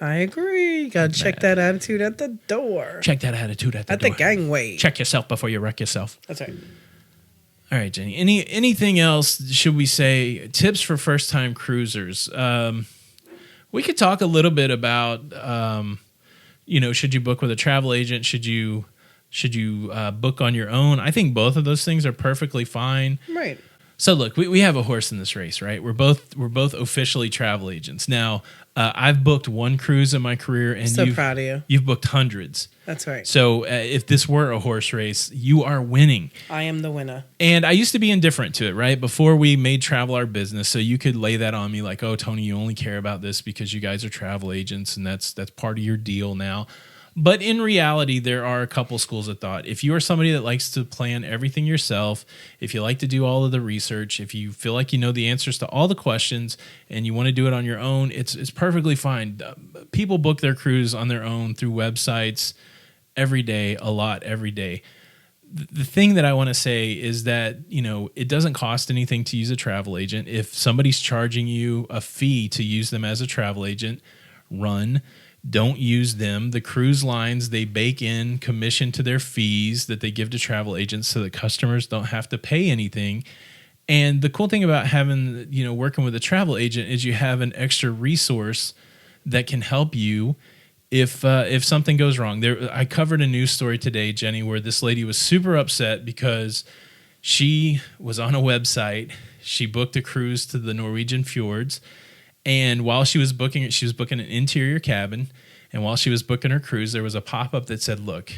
I agree. You got to check that attitude at the door. Check that attitude at the door. At the gangway. Check yourself before you wreck yourself. That's right. All right, Jenny. Anything else should we say? Tips for first-time cruisers. What We could talk a little bit about, should you book with a travel agent? Should you book on your own? I think both of those things are perfectly fine. Right. So look, we have a horse in this race, right? We're both officially travel agents. Now, I've booked one cruise in my career, and So proud of you. You've booked hundreds. That's right. So if this were a horse race, you are winning. I am the winner. And I used to be indifferent to it, right? Before we made travel our business, so you could lay that on me like, oh, Tony, you only care about this because you guys are travel agents, and that's part of your deal now. But in reality, there are a couple schools of thought. If you are somebody that likes to plan everything yourself, if you like to do all of the research, if you feel like you know the answers to all the questions and you want to do it on your own, it's perfectly fine. People book their cruise on their own through websites every day, a lot every day. The thing that I want to say is that, it doesn't cost anything to use a travel agent. If somebody's charging you a fee to use them as a travel agent, don't use them. The cruise lines, they bake in commission to their fees that they give to travel agents so that customers don't have to pay anything. And the cool thing about having, working with a travel agent is you have an extra resource that can help you if something goes wrong. I covered a news story today, Jenny, where this lady was super upset because she was on a website. She booked a cruise to the Norwegian fjords. And while she was booking it, she was booking an interior cabin. And while she was booking her cruise, there was a pop-up that said, look,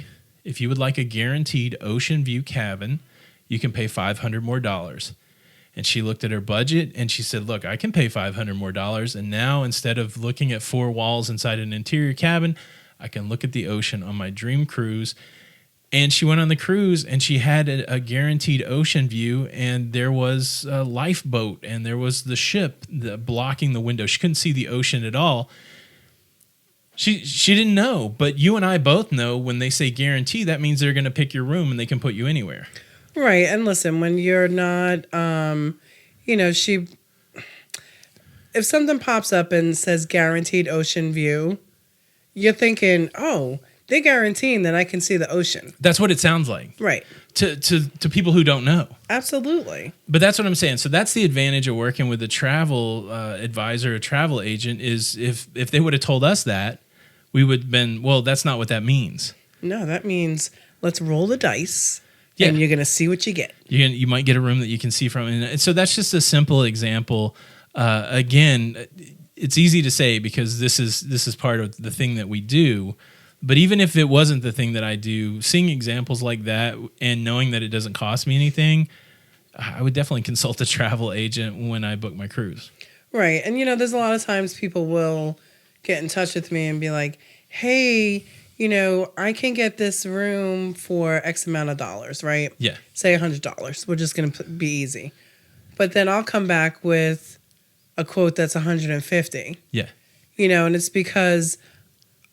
if you would like a guaranteed ocean view cabin, you can pay $500 more. And she looked at her budget and she said, look, I can pay $500 more. And now instead of looking at four walls inside an interior cabin, I can look at the ocean on my dream cruise. And she went on the cruise and she had a guaranteed ocean view, and there was a lifeboat and there was the ship blocking the window. She couldn't see the ocean at all. She didn't know, but you and I both know when they say guarantee, that means they're going to pick your room and they can put you anywhere. Right. And listen, when you're not, if something pops up and says guaranteed ocean view, you're thinking, oh, they're guaranteeing that I can see the ocean. That's what it sounds like. Right. To people who don't know. Absolutely. But that's what I'm saying. So that's the advantage of working with a travel advisor, a travel agent, is if they would have told us that, we would have been, well, that's not what that means. No, that means let's roll the dice. Yeah. And you're going to see what you get. You might get a room that you can see from. And so that's just a simple example. Again, it's easy to say because this is part of the thing that we do. But even if it wasn't the thing that I do, seeing examples like that and knowing that it doesn't cost me anything, I would definitely consult a travel agent when I book my cruise. Right. And, there's a lot of times people will get in touch with me and be like, hey, I can get this room for X amount of dollars, right? Yeah. Say $100. We're just going to be easy. But then I'll come back with a quote that's $150. Yeah. And it's because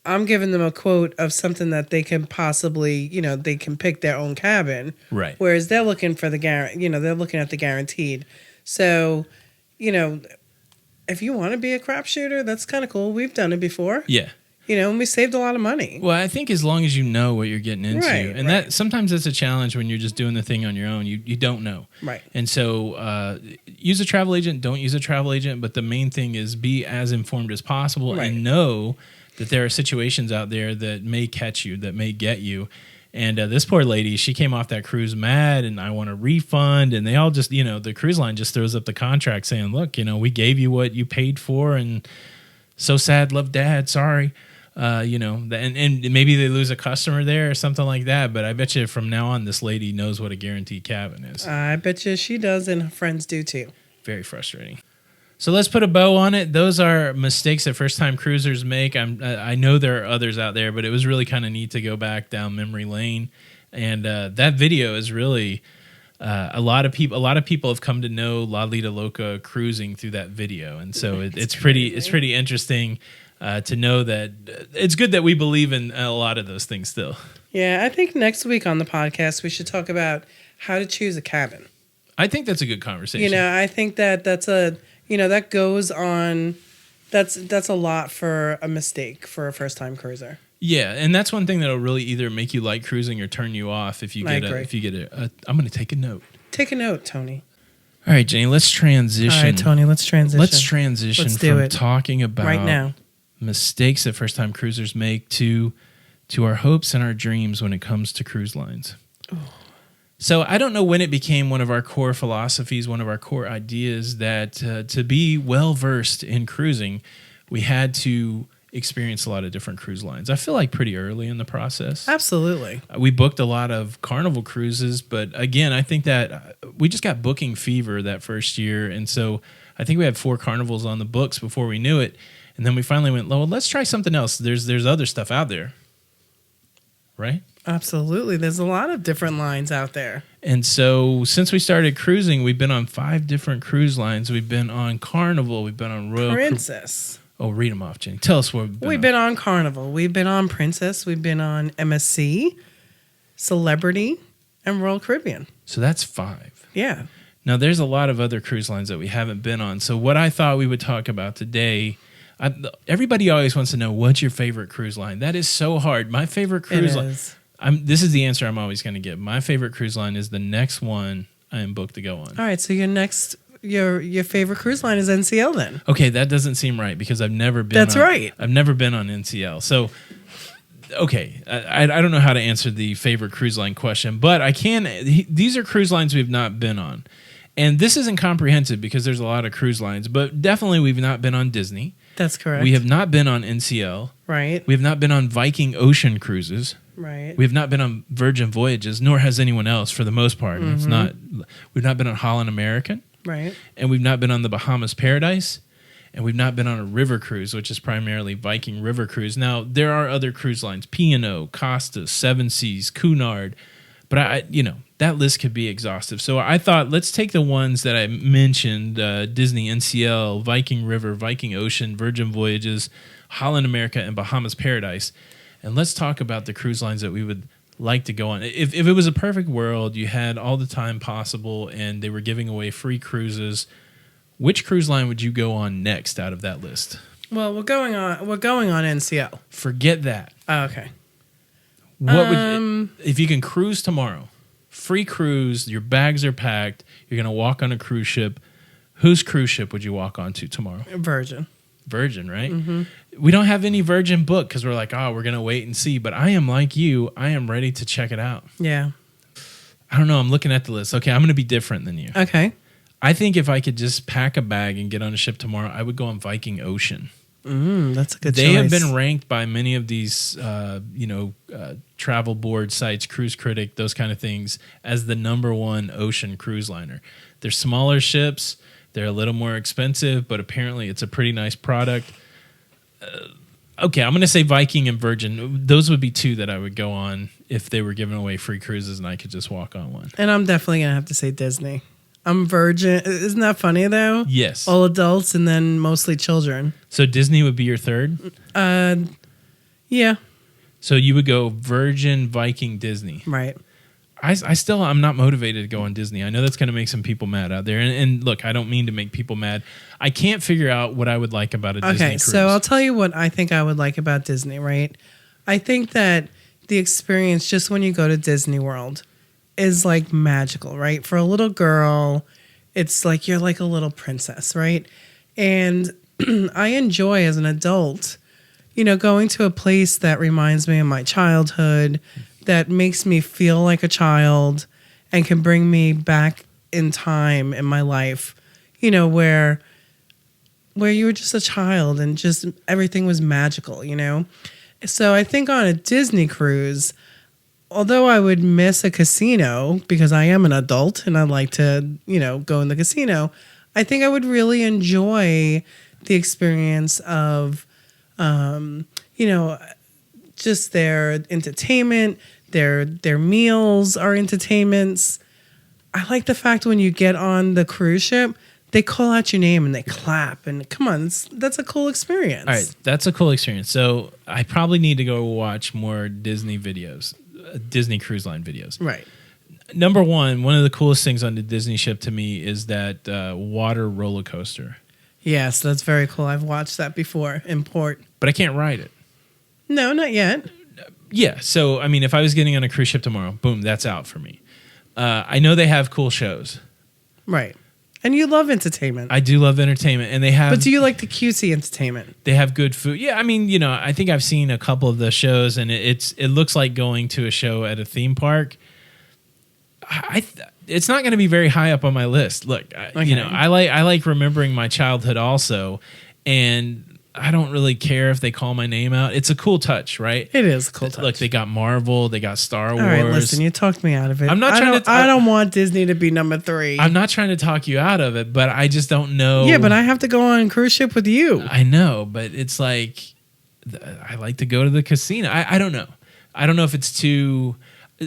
I'm giving them a quote of something that they can possibly, they can pick their own cabin. Right. Whereas they're looking for they're looking at the guaranteed. So, if you want to be a crapshooter, that's kind of cool. We've done it before. Yeah. And we saved a lot of money. Well, I think as long as you know what you're getting into, and that sometimes that's a challenge when you're just doing the thing on your own. You don't know. Right. And so use a travel agent, don't use a travel agent, but the main thing is be as informed as possible and know that there are situations out there that may catch you, that may get you. And this poor lady, she came off that cruise mad, and I want a refund. And they all just, the cruise line just throws up the contract saying, look, we gave you what you paid for, and so sad, love dad, sorry. And maybe they lose a customer there or something like that. But I bet you from now on, this lady knows what a guaranteed cabin is. I bet you she does, and her friends do too. Very frustrating. So let's put a bow on it. Those are mistakes that first-time cruisers make. I know there are others out there, but it was really kind of neat to go back down memory lane. And that video is really a lot of people have come to know Lido Loca cruising through that video, and so it's pretty interesting to know that it's good that we believe in a lot of those things still. Yeah, I think next week on the podcast we should talk about how to choose a cabin. I think that's a good conversation. I think that's a that goes on. That's a lot for a mistake for a first time cruiser. Yeah, and that's one thing that'll really either make you like cruising or turn you off if you get a I'm going to take a note. Take a note, Tony. All right, Jenny, let's transition. All right, Tony, let's transition. Let's transition from talking about right now mistakes that first-time cruisers make to our hopes and our dreams when it comes to cruise lines. Ooh. So I don't know when it became one of our core philosophies, one of our core ideas that to be well-versed in cruising, we had to experience a lot of different cruise lines. I feel like pretty early in the process. Absolutely. We booked a lot of Carnival cruises, but again, I think that we just got booking fever that first year. And so I think we had 4 Carnivals on the books before we knew it. And then we finally went, well, let's try something else. There's other stuff out there. Right? Absolutely. There's a lot of different lines out there. And so since we started cruising, we've been on 5 different cruise lines. We've been on Carnival. We've been on Royal Princess. Oh, read them off, Jenny. Tell us what we've been on Carnival. We've been on Princess. We've been on MSC, Celebrity, and Royal Caribbean. So that's 5. Yeah. Now, there's a lot of other cruise lines that we haven't been on. So what I thought we would talk about today, everybody always wants to know, what's your favorite cruise line? That is so hard. My favorite cruise line. This is the answer I'm always going to give. My favorite cruise line is the next one I am booked to go on. All right. So your favorite cruise line is NCL then? Okay, that doesn't seem right because I've never been. That's right. I've never been on NCL. So, okay, I don't know how to answer the favorite cruise line question, but I can. These are cruise lines we've not been on, and this isn't comprehensive because there's a lot of cruise lines, but definitely we've not been on Disney. That's correct. We have not been on NCL. Right. We have not been on Viking Ocean cruises. Right. We have not been on Virgin Voyages, nor has anyone else for the most part. Mm-hmm. It's not. We've not been on Holland American. Right. And we've not been on the Bahamas Paradise, and we've not been on a river cruise, which is primarily Viking River Cruise. Now, there are other cruise lines, P&O, Costa, Seven Seas, Cunard, but that list could be exhaustive. So I thought, let's take the ones that I mentioned, Disney, NCL, Viking River, Viking Ocean, Virgin Voyages, Holland America, and Bahamas Paradise, and let's talk about the cruise lines that we would like to go on. If it was a perfect world, you had all the time possible, and they were giving away free cruises, which cruise line would you go on next out of that list? Well, we're going on NCL. Forget that. Oh, okay. What would if you can cruise tomorrow? Free cruise, your bags are packed, you're going to walk on a cruise ship. Whose cruise ship would you walk onto tomorrow? Virgin, right? Mm-hmm. We don't have any Virgin book because we're like, we're going to wait and see. But I am like you. I am ready to check it out. Yeah. I don't know. I'm looking at the list. Okay, I'm going to be different than you. Okay. I think if I could just pack a bag and get on a ship tomorrow, I would go on Viking Ocean. That's a good choice. They have been ranked by many of these, travel board sites, Cruise Critic, those kind of things, as the #1 ocean cruise liner. They're smaller ships. They're a little more expensive, but apparently it's a pretty nice product. Okay, I'm going to say Viking and Virgin. Those would be 2 that I would go on if they were giving away free cruises and I could just walk on one. And I'm definitely going to have to say Disney. I'm Virgin. Isn't that funny, though? Yes. All adults and then mostly children. So Disney would be your 3rd? Yeah. So you would go Virgin, Viking, Disney. Right. I'm not motivated to go on Disney. I know that's going to make some people mad out there. And look, I don't mean to make people mad. I can't figure out what I would like about a Disney cruise. So I'll tell you what I think I would like about Disney, right? I think that the experience just when you go to Disney World is like magical, right? For a little girl, it's like you're like a little princess, right? And I enjoy as an adult, going to a place that reminds me of my childhood, that makes me feel like a child and can bring me back in time in my life, where you were just a child and just everything was magical, So I think on a Disney cruise, although I would miss a casino because I am an adult and I like to, go in the casino, I think I would really enjoy the experience of, just their entertainment, their meals are entertainments. I like the fact when you get on the cruise ship, they call out your name and they clap. And come on, that's a cool experience. All right, that's a cool experience. So I probably need to go watch more Disney videos, Disney Cruise Line videos. Right. #1, one of the coolest things on the Disney ship to me is that water roller coaster. Yes, that's very cool. I've watched that before in port. But I can't ride it. No, not yet. Yeah, so, I mean, if I was getting on a cruise ship tomorrow, boom, that's out for me. I know they have cool shows. Right. And you love entertainment. I do love entertainment, and they have. But do you like the cutesy entertainment? They have good food. Yeah, I mean, I think I've seen a couple of the shows, and it looks like going to a show at a theme park. It's not going to be very high up on my list. Look, Okay. I like remembering my childhood also, and I don't really care if they call my name out. It's a cool touch, right? It is a cool touch. Look, they got Marvel, they got Star Wars. All right, listen, you talked me out of it. I'm not trying to. I don't want Disney to be number 3. I'm not trying to talk you out of it, but I just don't know. Yeah, but I have to go on a cruise ship with you. I know, but it's like I like to go to the casino. I don't know. I don't know if it's too.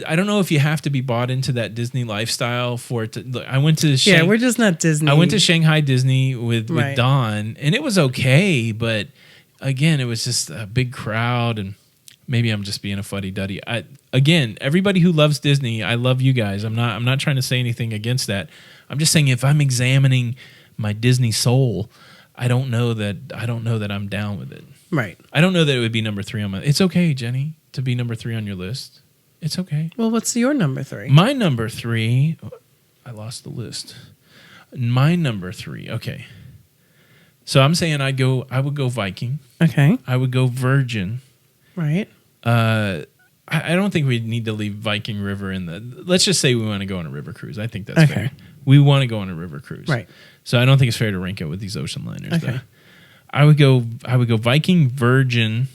I don't know if you have to be bought into that Disney lifestyle for it to. Look, I went to we're just not Disney. I went to Shanghai Disney with Right. Dawn, and it was okay, but again, it was just a big crowd, and maybe I'm just being a fuddy-duddy. Again, everybody who loves Disney, I love you guys. I'm not trying to say anything against that. I'm just saying if I'm examining my Disney soul, I don't know that I'm down with it. Right. I don't know that it would be number 3 on my. It's okay, Jenny, to be number 3 on your list. It's okay. Well, what's your number 3? My number 3, I lost the list. My number 3, okay. So I'm saying I would go Viking. Okay. I would go Virgin. Right. I don't think we need to leave Viking River in the. Let's just say we want to go on a river cruise. I think that's Okay. fair. We want to go on a river cruise. Right. So I don't think it's fair to rank it with these ocean liners. Okay. Though. I would go Viking, Virgin,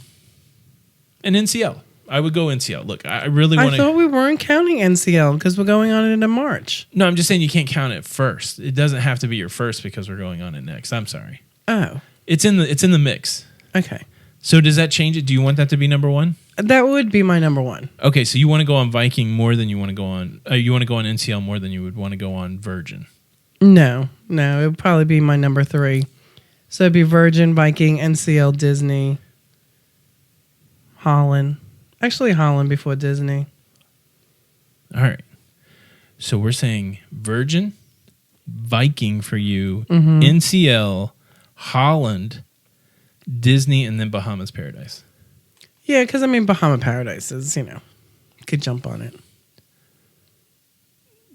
and NCL. I would go NCL. Look, I really want I to. thought we weren't counting NCL because we're going on it in March. No, I'm just saying you can't count it first. It doesn't have to be your first because we're going on it next. I'm sorry. Oh. It's in the mix. Okay. So does that change it? Do you want that to be number 1? That would be my number 1. Okay, so you want to go on Viking more than you want to go on. You want to go on NCL more than you would want to go on Virgin. No, it would probably be my number 3. So it'd be Virgin, Viking, NCL, Disney, Holland. Actually, Holland before Disney. All right. So we're saying Virgin, Viking for you, Mm-hmm. NCL, Holland, Disney, and then Bahamas Paradise. Yeah, because Bahama Paradise is, you could jump on it.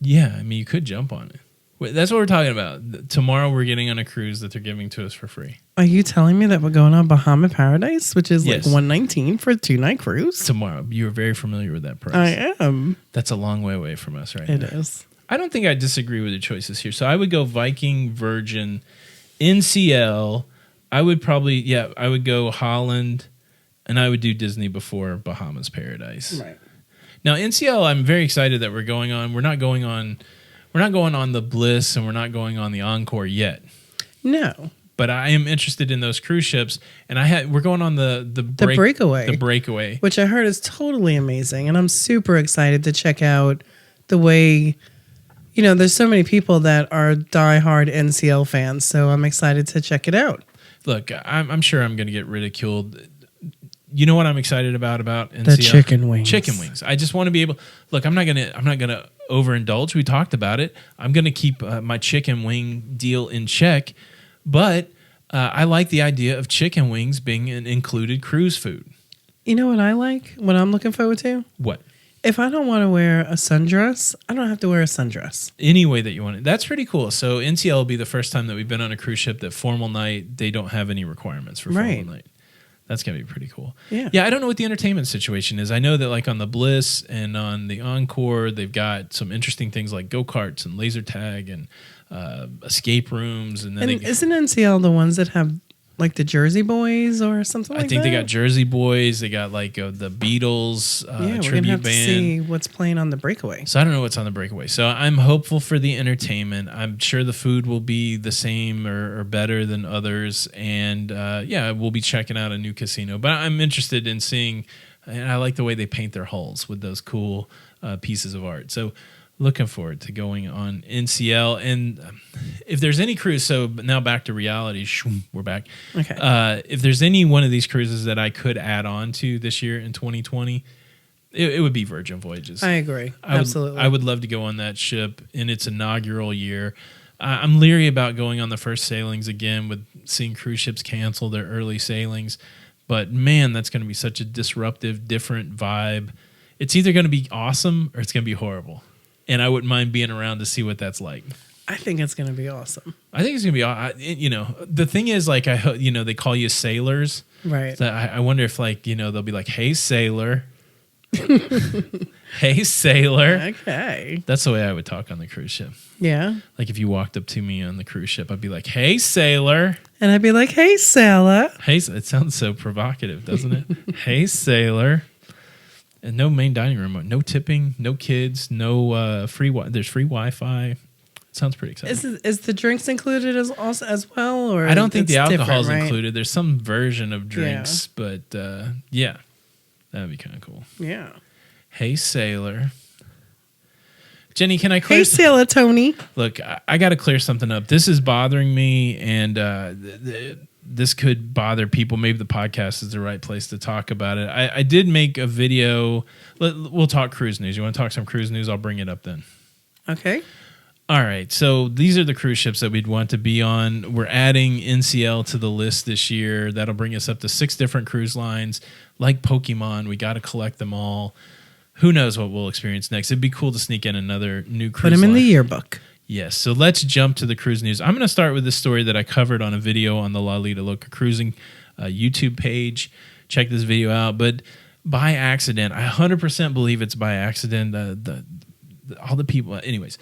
Yeah, I mean, you could jump on it. Wait, that's what we're talking about. Tomorrow we're getting on a cruise that they're giving to us for free. Are you telling me that we're going on Bahama Paradise, which is Yes. like $119 for a 2-night cruise? Tomorrow. You're very familiar with that price. I am. That's a long way away from us right It now. is. I don't think I disagree with the choices here. So I would go Viking, Virgin, NCL. I would go Holland, and I would do Disney before Bahamas Paradise. Right. Now NCL, I'm very excited that we're going on. We're not going on the Bliss, and we're not going on the Encore yet. No. But I am interested in those cruise ships, and we're going on the Breakaway. The Breakaway. Which I heard is totally amazing. And I'm super excited to check out the way, there's so many people that are diehard NCL fans. So I'm excited to check it out. Look, I'm sure I'm going to get ridiculed. You know what I'm excited about NCL? The chicken wings. Chicken wings. I just want to be able. Look, I'm not gonna overindulge. We talked about it. I'm gonna keep my chicken wing deal in check, but I like the idea of chicken wings being an included cruise food. You know what I like? What I'm looking forward to? What? If I don't want to wear a sundress, I don't have to wear a sundress. Any way that you want it. That's pretty cool. So NCL will be the first time that we've been on a cruise ship that formal night, they don't have any requirements for formal night. That's going to be pretty cool. Yeah. Yeah, I don't know what the entertainment situation is. I know that like on the Bliss and on the Encore, they've got some interesting things like go-karts and laser tag and escape rooms. And then isn't NCL the ones that have like the Jersey Boys or something like that? I think they got Jersey Boys. They got like the Beatles we're tribute gonna have band. to see what's playing on the Breakaway. So I don't know what's on the Breakaway. So I'm hopeful for the entertainment. I'm sure the food will be the same or better than others. And we'll be checking out a new casino. But I'm interested in seeing, and I like the way they paint their hulls with those cool pieces of art. So looking forward to going on NCL. And if there's any cruise, so now back to reality, we're back. Okay. If there's any one of these cruises that I could add on to this year in 2020, it would be Virgin Voyages. I agree. Absolutely. I would love to go on that ship in its inaugural year. I'm leery about going on the first sailings again with seeing cruise ships cancel their early sailings. But man, that's going to be such a disruptive, different vibe. It's either going to be awesome or it's going to be horrible. And I wouldn't mind being around to see what that's like. I think it's going to be awesome. I think it's going to be, you know, the thing is like, you know, they call you sailors. Right. So I wonder if like, you know, they'll be like, hey, sailor. Hey, sailor. Okay. That's the way I would talk on the cruise ship. Yeah. Like if you walked up to me on the cruise ship, I'd be like, hey, sailor. And I'd be like, hey, sailor. Hey, it sounds so provocative, doesn't it? Hey, sailor. And no main dining room, no tipping, no kids, no there's free Wi-Fi. Sounds pretty exciting. Is the drinks included as well? Or I don't think the alcohol's right? included. There's some version of drinks, but yeah, that'd be kind of cool. Yeah. Hey, sailor. Jenny, can I clear? Hey, Sailor Tony. Look, I got to clear something up. This is bothering me, and this could bother people. Maybe the podcast is the right place to talk about it. I did make a video. We'll talk cruise news. You want to talk some cruise news? I'll bring it up then. Okay. All right. So these are the cruise ships that we'd want to be on. We're adding NCL to the list this year. That'll bring us up to 6 different cruise lines. Like Pokemon, we got to collect them all. Who knows what we'll experience next? It'd be cool to sneak in another new cruise line. Put them in the yearbook. Yes. So let's jump to the cruise news. I'm going to start with this story that I covered on a video on the Lido Loca Cruising YouTube page. Check this video out. But by accident, I 100% believe it's by accident. All the people, anyways,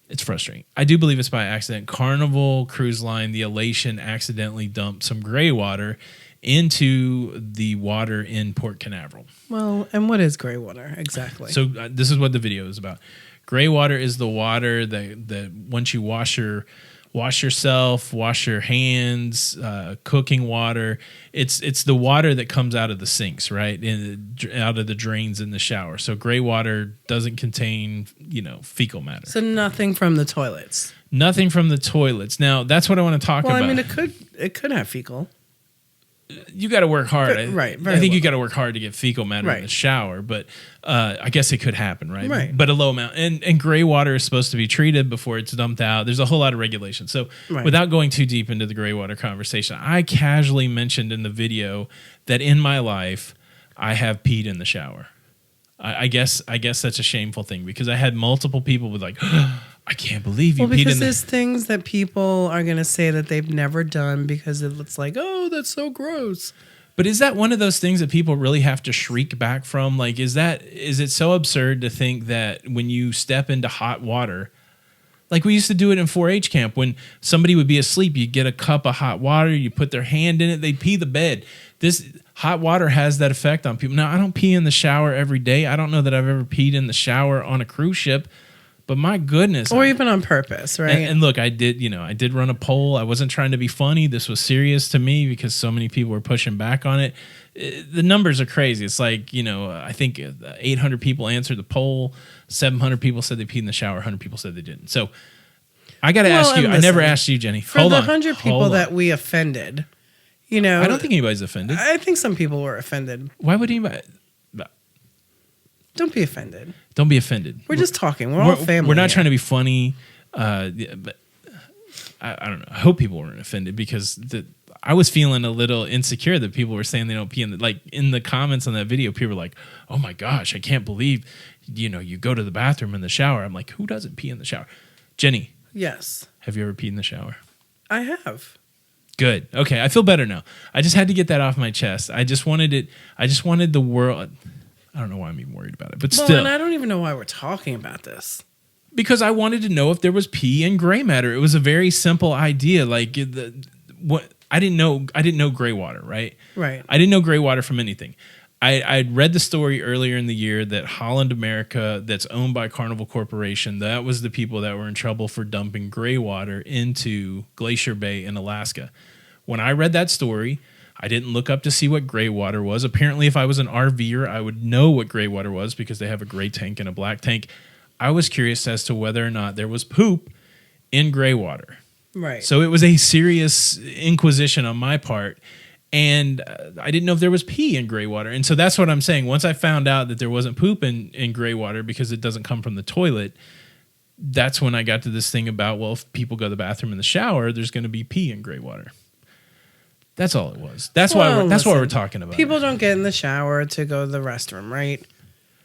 it's frustrating. I do believe it's by accident. Carnival Cruise Line, the Elation, accidentally dumped some gray water into the water in Port Canaveral. Well, and what is gray water exactly? So this is what the video is about. Gray water is the water that once you wash yourself, wash your hands, cooking water. It's the water that comes out of the sinks, right? Out of the drains in the shower. So gray water doesn't contain, fecal matter. So nothing from the toilets. Nothing from the toilets. Now that's what I want to talk about. Well, I mean, it could have fecal. You got to work hard. Right. I think you got to work hard to get fecal matter in the shower, but I guess it could happen, right? Right. But a low amount. And gray water is supposed to be treated before it's dumped out. There's a whole lot of regulations. So without going too deep into the gray water conversation, I casually mentioned in the video that in my life, I have peed in the shower. I guess that's a shameful thing because I had multiple people with like, I can't believe you peed in the... because there's things that people are going to say that they've never done because it looks like, oh, that's so gross. But is that one of those things that people really have to shriek back from? Like, is it so absurd to think that when you step into hot water, like we used to do it in 4-H camp, when somebody would be asleep, you get a cup of hot water, you put their hand in it, they'd pee the bed. This hot water has that effect on people. Now, I don't pee in the shower every day. I don't know that I've ever peed in the shower on a cruise ship. But my goodness. Or even on purpose, right? And look, I did run a poll. I wasn't trying to be funny. This was serious to me because so many people were pushing back on it. The numbers are crazy. It's like, I think 800 people answered the poll. 700 people said they peed in the shower. 100 people said they didn't. So I got to ask you. Listen, I never asked you, Jenny. For the 100 people that we offended, I don't think anybody's offended. I think some people were offended. Why would anybody... Don't be offended. Don't be offended. We're just talking. We're all family. We're not trying to be funny. But I don't know. I hope people weren't offended because I was feeling a little insecure that people were saying they don't pee in the comments on that video. People were like, "Oh my gosh, I can't believe you go to the bathroom in the shower." I'm like, who doesn't pee in the shower? Jenny. Yes. Have you ever peed in the shower? I have. Good. Okay, I feel better now. I just had to get that off my chest. I just wanted the world. I don't know why I'm even worried about it, but still. And I don't even know why we're talking about this. Because I wanted to know if there was pee and gray matter. It was a very simple idea. Like I didn't know gray water, right? Right. I didn't know gray water from anything. I'd read the story earlier in the year that Holland America, that's owned by Carnival Corporation, that was the people that were in trouble for dumping gray water into Glacier Bay in Alaska. When I read that story, I didn't look up to see what gray water was. Apparently, if I was an RVer, I would know what gray water was because they have a gray tank and a black tank. I was curious as to whether or not there was poop in gray water. Right. So it was a serious inquisition on my part, and I didn't know if there was pee in gray water. And so that's what I'm saying. Once I found out that there wasn't poop in gray water because it doesn't come from the toilet, that's when I got to this thing about, well, if people go to the bathroom in the shower, there's going to be pee in gray water. That's all it was. That's why we're talking about. People don't get in the shower to go to the restroom, right?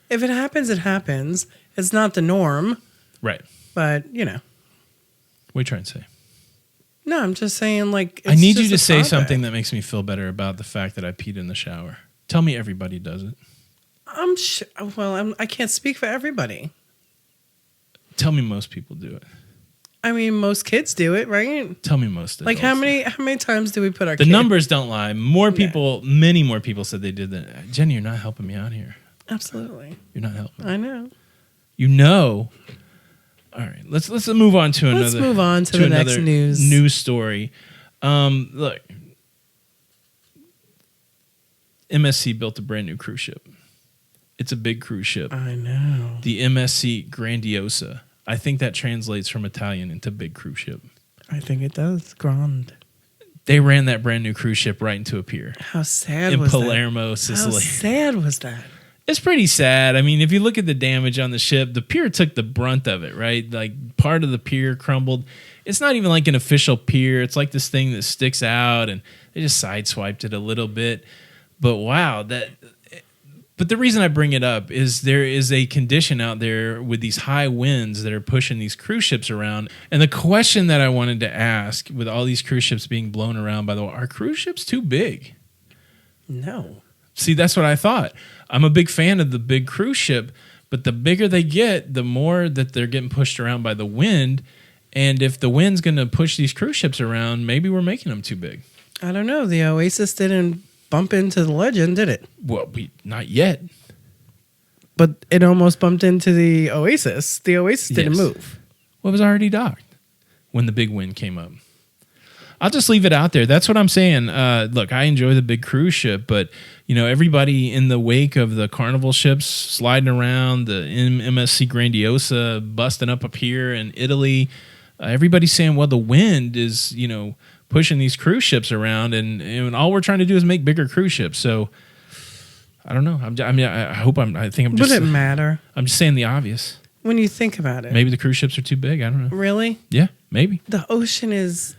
If it happens, it happens. It's not the norm. Right. But, What are you trying to say? No, I'm just saying, like, I need you just to a say topic. something that makes me feel better about the fact that I peed in the shower. Tell me everybody does it. I can't speak for everybody. Tell me most people do it. I mean, most kids do it, right? Tell me most adults. Like, how many times do we put our The kids? numbers don't lie. More people, many more people said they did that. Jenny, you're not helping me out here. Absolutely. You're not helping. I know. You know. All right, let's move on to another. Let's move on to the next news story. Look, MSC built a brand new cruise ship. It's a big cruise ship. I know. The MSC Grandiosa. I think that translates from Italian into big cruise ship. I think it does. Grand. They ran that brand new cruise ship right into a pier. How sad in was Palermo, that? Sicily. How sad was that? It's pretty sad. I mean, if you look at the damage on the ship, the pier took the brunt of it, right? Like part of the pier crumbled. It's not even like an official pier. It's like this thing that sticks out, and they just sideswiped it a little bit. But wow, But the reason I bring it up is there is a condition out there with these high winds that are pushing these cruise ships around. And the question that I wanted to ask, with all these cruise ships being blown around, by the way, are cruise ships too big? No. See, that's what I thought. I'm a big fan of the big cruise ship, but the bigger they get, the more that they're getting pushed around by the wind. And if the wind's going to push these cruise ships around, maybe we're making them too big. I don't know. The Oasis didn't bump into the Legend, did it? Well, not yet. But it almost bumped into the Oasis. The Oasis didn't Yes. move. Well, it was already docked when the big wind came up. I'll just leave it out there. That's what I'm saying. Look, I enjoy the big cruise ship, but everybody in the wake of the Carnival ships sliding around, the MSC Grandiosa busting up a pier in Italy, everybody's saying, well, the wind is, pushing these cruise ships around, and all we're trying to do is make bigger cruise ships. So I don't know. I think I'm just. Would it matter? I'm just saying the obvious. When you think about it. Maybe the cruise ships are too big. I don't know. Really? Yeah, maybe. The ocean is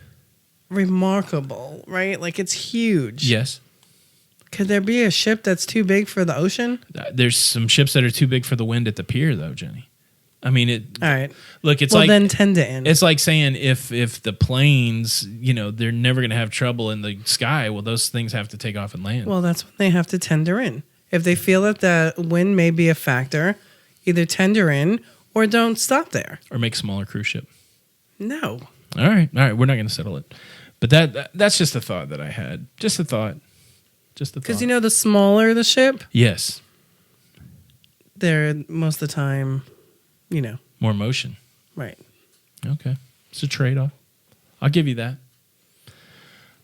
remarkable, right? Like, it's huge. Yes. Could there be a ship that's too big for the ocean? There's some ships that are too big for the wind at the pier, though, Jenny. I mean, All right. Look, it's then tend to end. It's like saying if the planes, they're never going to have trouble in the sky. Well, those things have to take off and land. Well, that's when they have to tender in. If they feel that the wind may be a factor, either tender in or don't stop there. Or make a smaller cruise ship. No. All right. We're not going to settle it. But that's just a thought that I had. Just a thought. Because the smaller the ship, yes, they're most of the time, more motion. right. Okay, it's a trade-off. I'll give you that.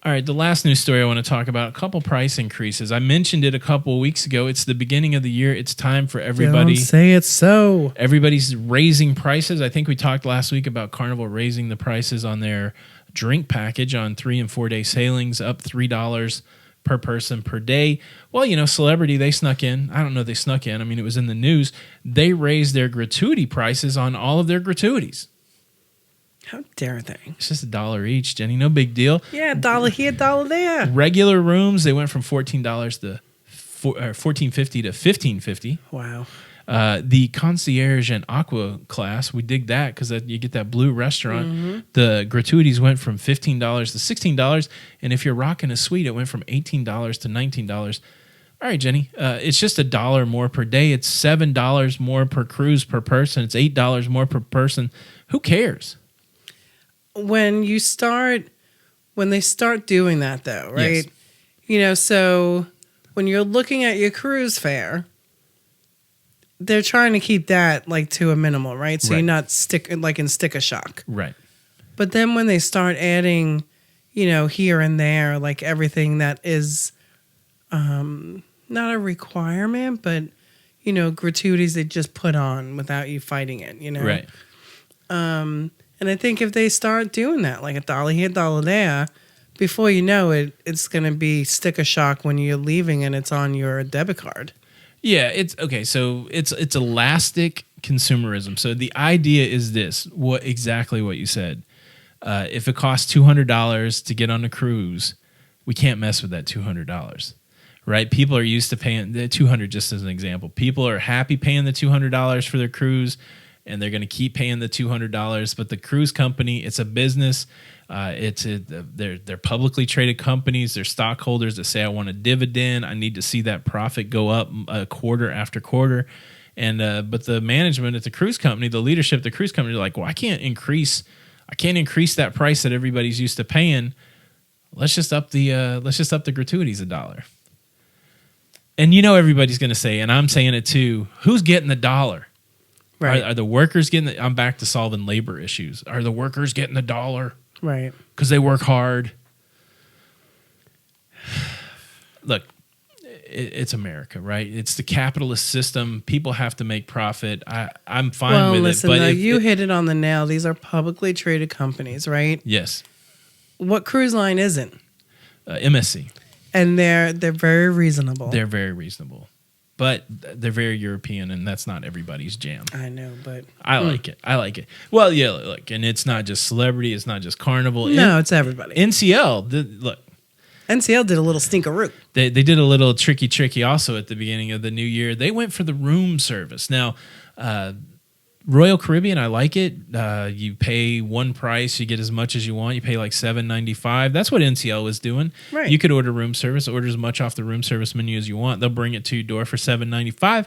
All right, the last news story I want to talk about, a couple price increases. I mentioned it a couple of weeks ago. It's the beginning of the year. It's time for everybody. Don't say it's so. Everybody's raising prices. I think we talked last week about Carnival raising the prices on their drink package on 3 and 4 day sailings, up $3 per person per day. Well, Celebrity, they snuck in. I don't know if they snuck in. I mean, it was in the news. They raised their gratuity prices on all of their gratuities. How dare they? It's just $1 each, Jenny. No big deal. Yeah, $1 here, $1 there. Regular rooms, they went from $14 to $14.50 to $15.50. Wow. The concierge and aqua class, we dig that because you get that blue restaurant. Mm-hmm. The gratuities went from $15 to $16, and if you're rocking a suite, it went from $18 to $19. All right, Jenny, it's just $1 more per day. It's $7 more per cruise per person. It's $8 more per person. Who cares? When they start doing that, though, right? Yes. So when you're looking at your cruise fare, they're trying to keep that like to a minimal, right? So Right. you're not in sticker shock. Right. But then when they start adding, here and there, like everything that is not a requirement, but, gratuities they just put on without you fighting it, Right. And I think if they start doing that, like $1 here, $1 there, before you know it, it's going to be sticker shock when you're leaving and it's on your debit card. Yeah, it's okay. So it's elastic consumerism. So the idea is this: exactly what you said. If it costs $200 to get on a cruise, we can't mess with that $200, right? People are used to paying the $200. Just as an example, people are happy paying the $200 for their cruise, and they're going to keep paying the $200. But the cruise company, it's a business. They're publicly traded companies. They're stockholders that say, I want a dividend. I need to see that profit go up quarter after quarter. And but the management at the cruise company, the leadership at the cruise company, are like, well, I can't increase that price that everybody's used to paying. Let's just up the gratuities $1. And everybody's going to say, and I'm saying it too, who's getting the $1? Right. Are the workers getting the? I'm back to solving labor issues. Are the workers getting the $1? Right. Because they work hard. Look, it's America, right? It's the capitalist system. People have to make profit. I'm fine with listen, it. But you hit it on the nail. These are publicly traded companies, right? Yes. What cruise line isn't? MSC. And they're very reasonable. They're very reasonable. But they're very European, and that's not everybody's jam. I know, but... I like it. Well, yeah, look, and it's not just Celebrity. It's not just Carnival. No, it's everybody. NCL, look. NCL did a little stinkeroo. They did a little tricky also at the beginning of the new year. They went for the room service. Now, Royal Caribbean, I like it. You pay one price, you get as much as you want. You pay like $7.95. That's what NCL was doing. Right. You could order room service, order as much off the room service menu as you want. They'll bring it to your door for $7.95.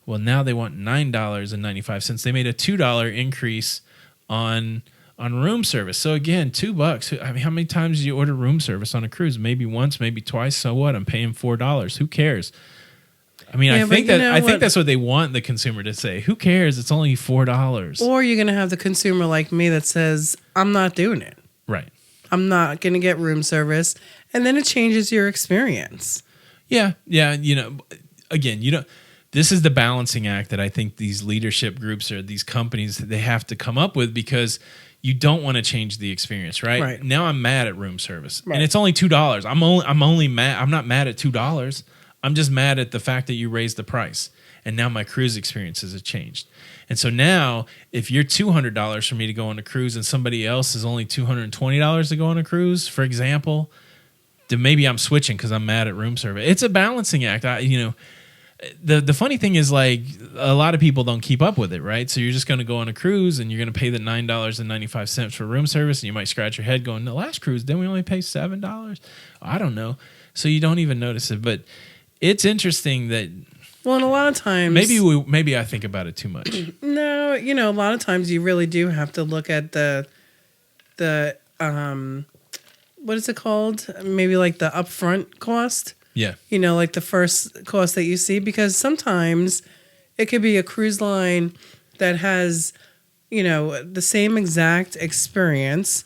Well, now they want $9.95. They made a $2 increase on room service. So again, $2. I mean, how many times do you order room service on a cruise? Maybe once, maybe twice. So what? I'm paying $4. Who cares? I mean, yeah, I think that's what they want the consumer to say. Who cares? It's only $4. Or you're going to have the consumer like me that says, I'm not doing it. Right. I'm not going to get room service. And then it changes your experience. Yeah. Yeah. Again, this is the balancing act that I think these leadership groups or these companies, they have to come up with, because you don't want to change the experience, right? Right. Now I'm mad at room service, right. And it's only $2. I'm only mad. I'm not mad at $2. I'm just mad at the fact that you raised the price, and now my cruise experiences have changed. And so now, if you're $200 for me to go on a cruise and somebody else is only $220 to go on a cruise, for example, then maybe I'm switching because I'm mad at room service. It's a balancing act. The funny thing is, like, a lot of people don't keep up with it, right? So you're just going to go on a cruise and you're going to pay the $9.95 for room service, and you might scratch your head going, the last cruise, didn't we only pay $7? I don't know. So you don't even notice it. But it's interesting that... Well, and a lot of times... Maybe I think about it too much. No, a lot of times you really do have to look at the what is it called? Maybe like the upfront cost. Yeah. Like the first cost that you see, because sometimes it could be a cruise line that has, the same exact experience,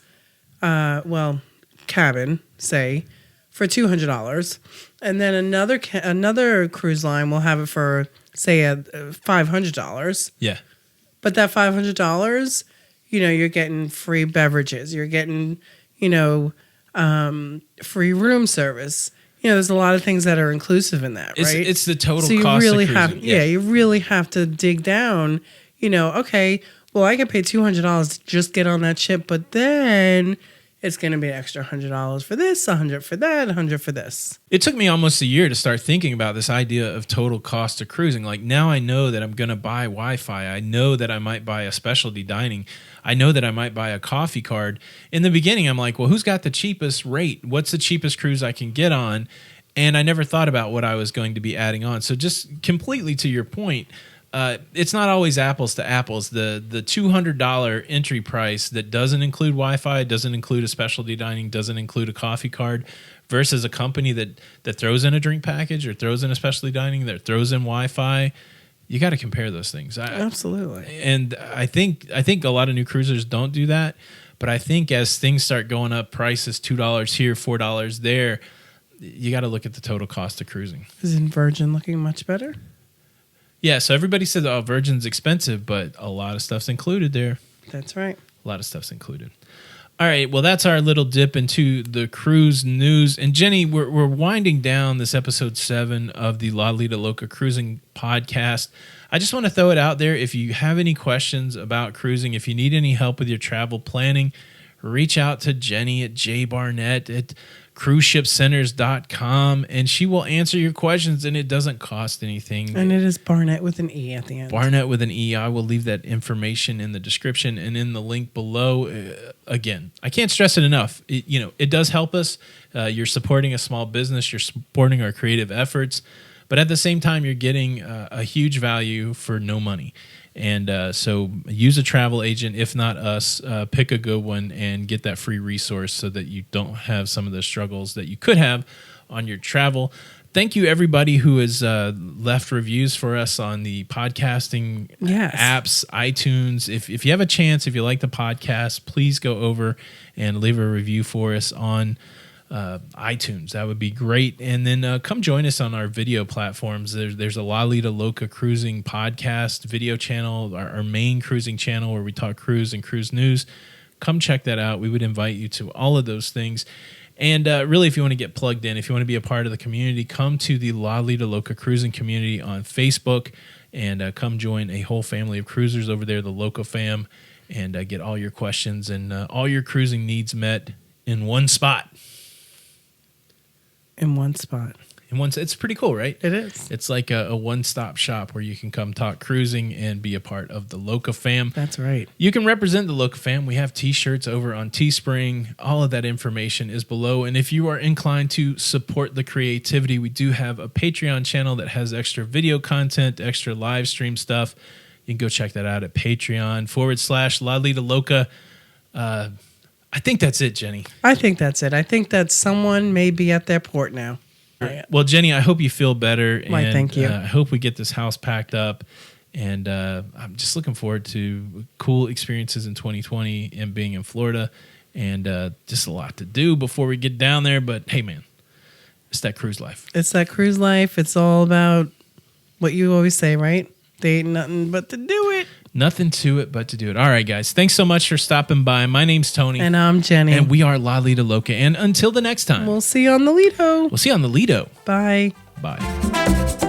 cabin, say, for $200. And then another cruise line will have it for, say, $500. Yeah. But that $500, you're getting free beverages. You're getting, free room service. There's a lot of things that are inclusive in that, right? It's the total so cost really of cruising. You really have to dig down. Okay, well, I can pay $200 to just get on that ship, but then it's going to be an extra $100 for this, $100 for that, $100 for this. It took me almost a year to start thinking about this idea of total cost of cruising. Like, now I know that I'm going to buy Wi-Fi. I know that I might buy a specialty dining. I know that I might buy a coffee card. In the beginning, I'm like, well, who's got the cheapest rate? What's the cheapest cruise I can get on? And I never thought about what I was going to be adding on. So just completely to your point, it's not always apples to apples. The $200 entry price that doesn't include Wi-Fi, doesn't include a specialty dining, doesn't include a coffee card, versus a company that throws in a drink package or throws in a specialty dining, that throws in Wi-Fi. You got to compare those things. Absolutely. And I think a lot of new cruisers don't do that. But I think as things start going up, prices $2 here, $4 there, you got to look at the total cost of cruising. Isn't Virgin looking much better? Yeah, so everybody says, oh, Virgin's expensive, but a lot of stuff's included there. That's right. A lot of stuff's included. All right, well, that's our little dip into the cruise news. And Jenny, we're winding down this episode 7 of the Lido Loca Cruising Podcast. I just want to throw it out there. If you have any questions about cruising, if you need any help with your travel planning, reach out to Jenny at jbarnette at cruiseshipcenters.com, and she will answer your questions, and it doesn't cost anything. And it is Barnett with an E at the end. Barnett with an E. I will leave that information in the description and in the link below. Again, I can't stress it enough. It does help us. You're supporting a small business. You're supporting our creative efforts. But at the same time, you're getting a huge value for no money. And so use a travel agent, if not us. Pick a good one and get that free resource so that you don't have some of the struggles that you could have on your travel. Thank you, everybody who has left reviews for us on the podcasting apps, iTunes. If you have a chance, if you like the podcast, please go over and leave a review for us on iTunes. That would be great. And then come join us on our video platforms. There's a Lido Loca cruising podcast video channel, our main cruising channel where we talk cruise and cruise news. Come check that out. We would invite you to all of those things. And really, if you want to get plugged in, if you want to be a part of the community, come to the Lido Loca cruising community on Facebook and come join a whole family of cruisers over there, the Loca fam, and get all your questions and all your cruising needs met in one spot. In one spot. It's pretty cool, right? It is. It's like a one-stop shop where you can come talk cruising and be a part of the Loca fam. That's right. You can represent the Loca fam. We have T-shirts over on Teespring. All of that information is below. And if you are inclined to support the creativity, we do have a Patreon channel that has extra video content, extra live stream stuff. You can go check that out at Patreon.com/Lido Loca. I think that's it, Jenny. I think that's it. I think that someone may be at their port now. Well, Jenny, I hope you feel better. Why, thank you. I hope we get this house packed up. And I'm just looking forward to cool experiences in 2020 and being in Florida. And just a lot to do before we get down there. But, hey, man, it's that cruise life. It's that cruise life. It's all about what you always say, right? They ain't nothing but to do it. Nothing to it but to do it. All right, guys. Thanks so much for stopping by. My name's Tony. And I'm Jenny. And we are Lido Loca. And until the next time. We'll see you on the Lido. We'll see you on the Lido. Bye. Bye.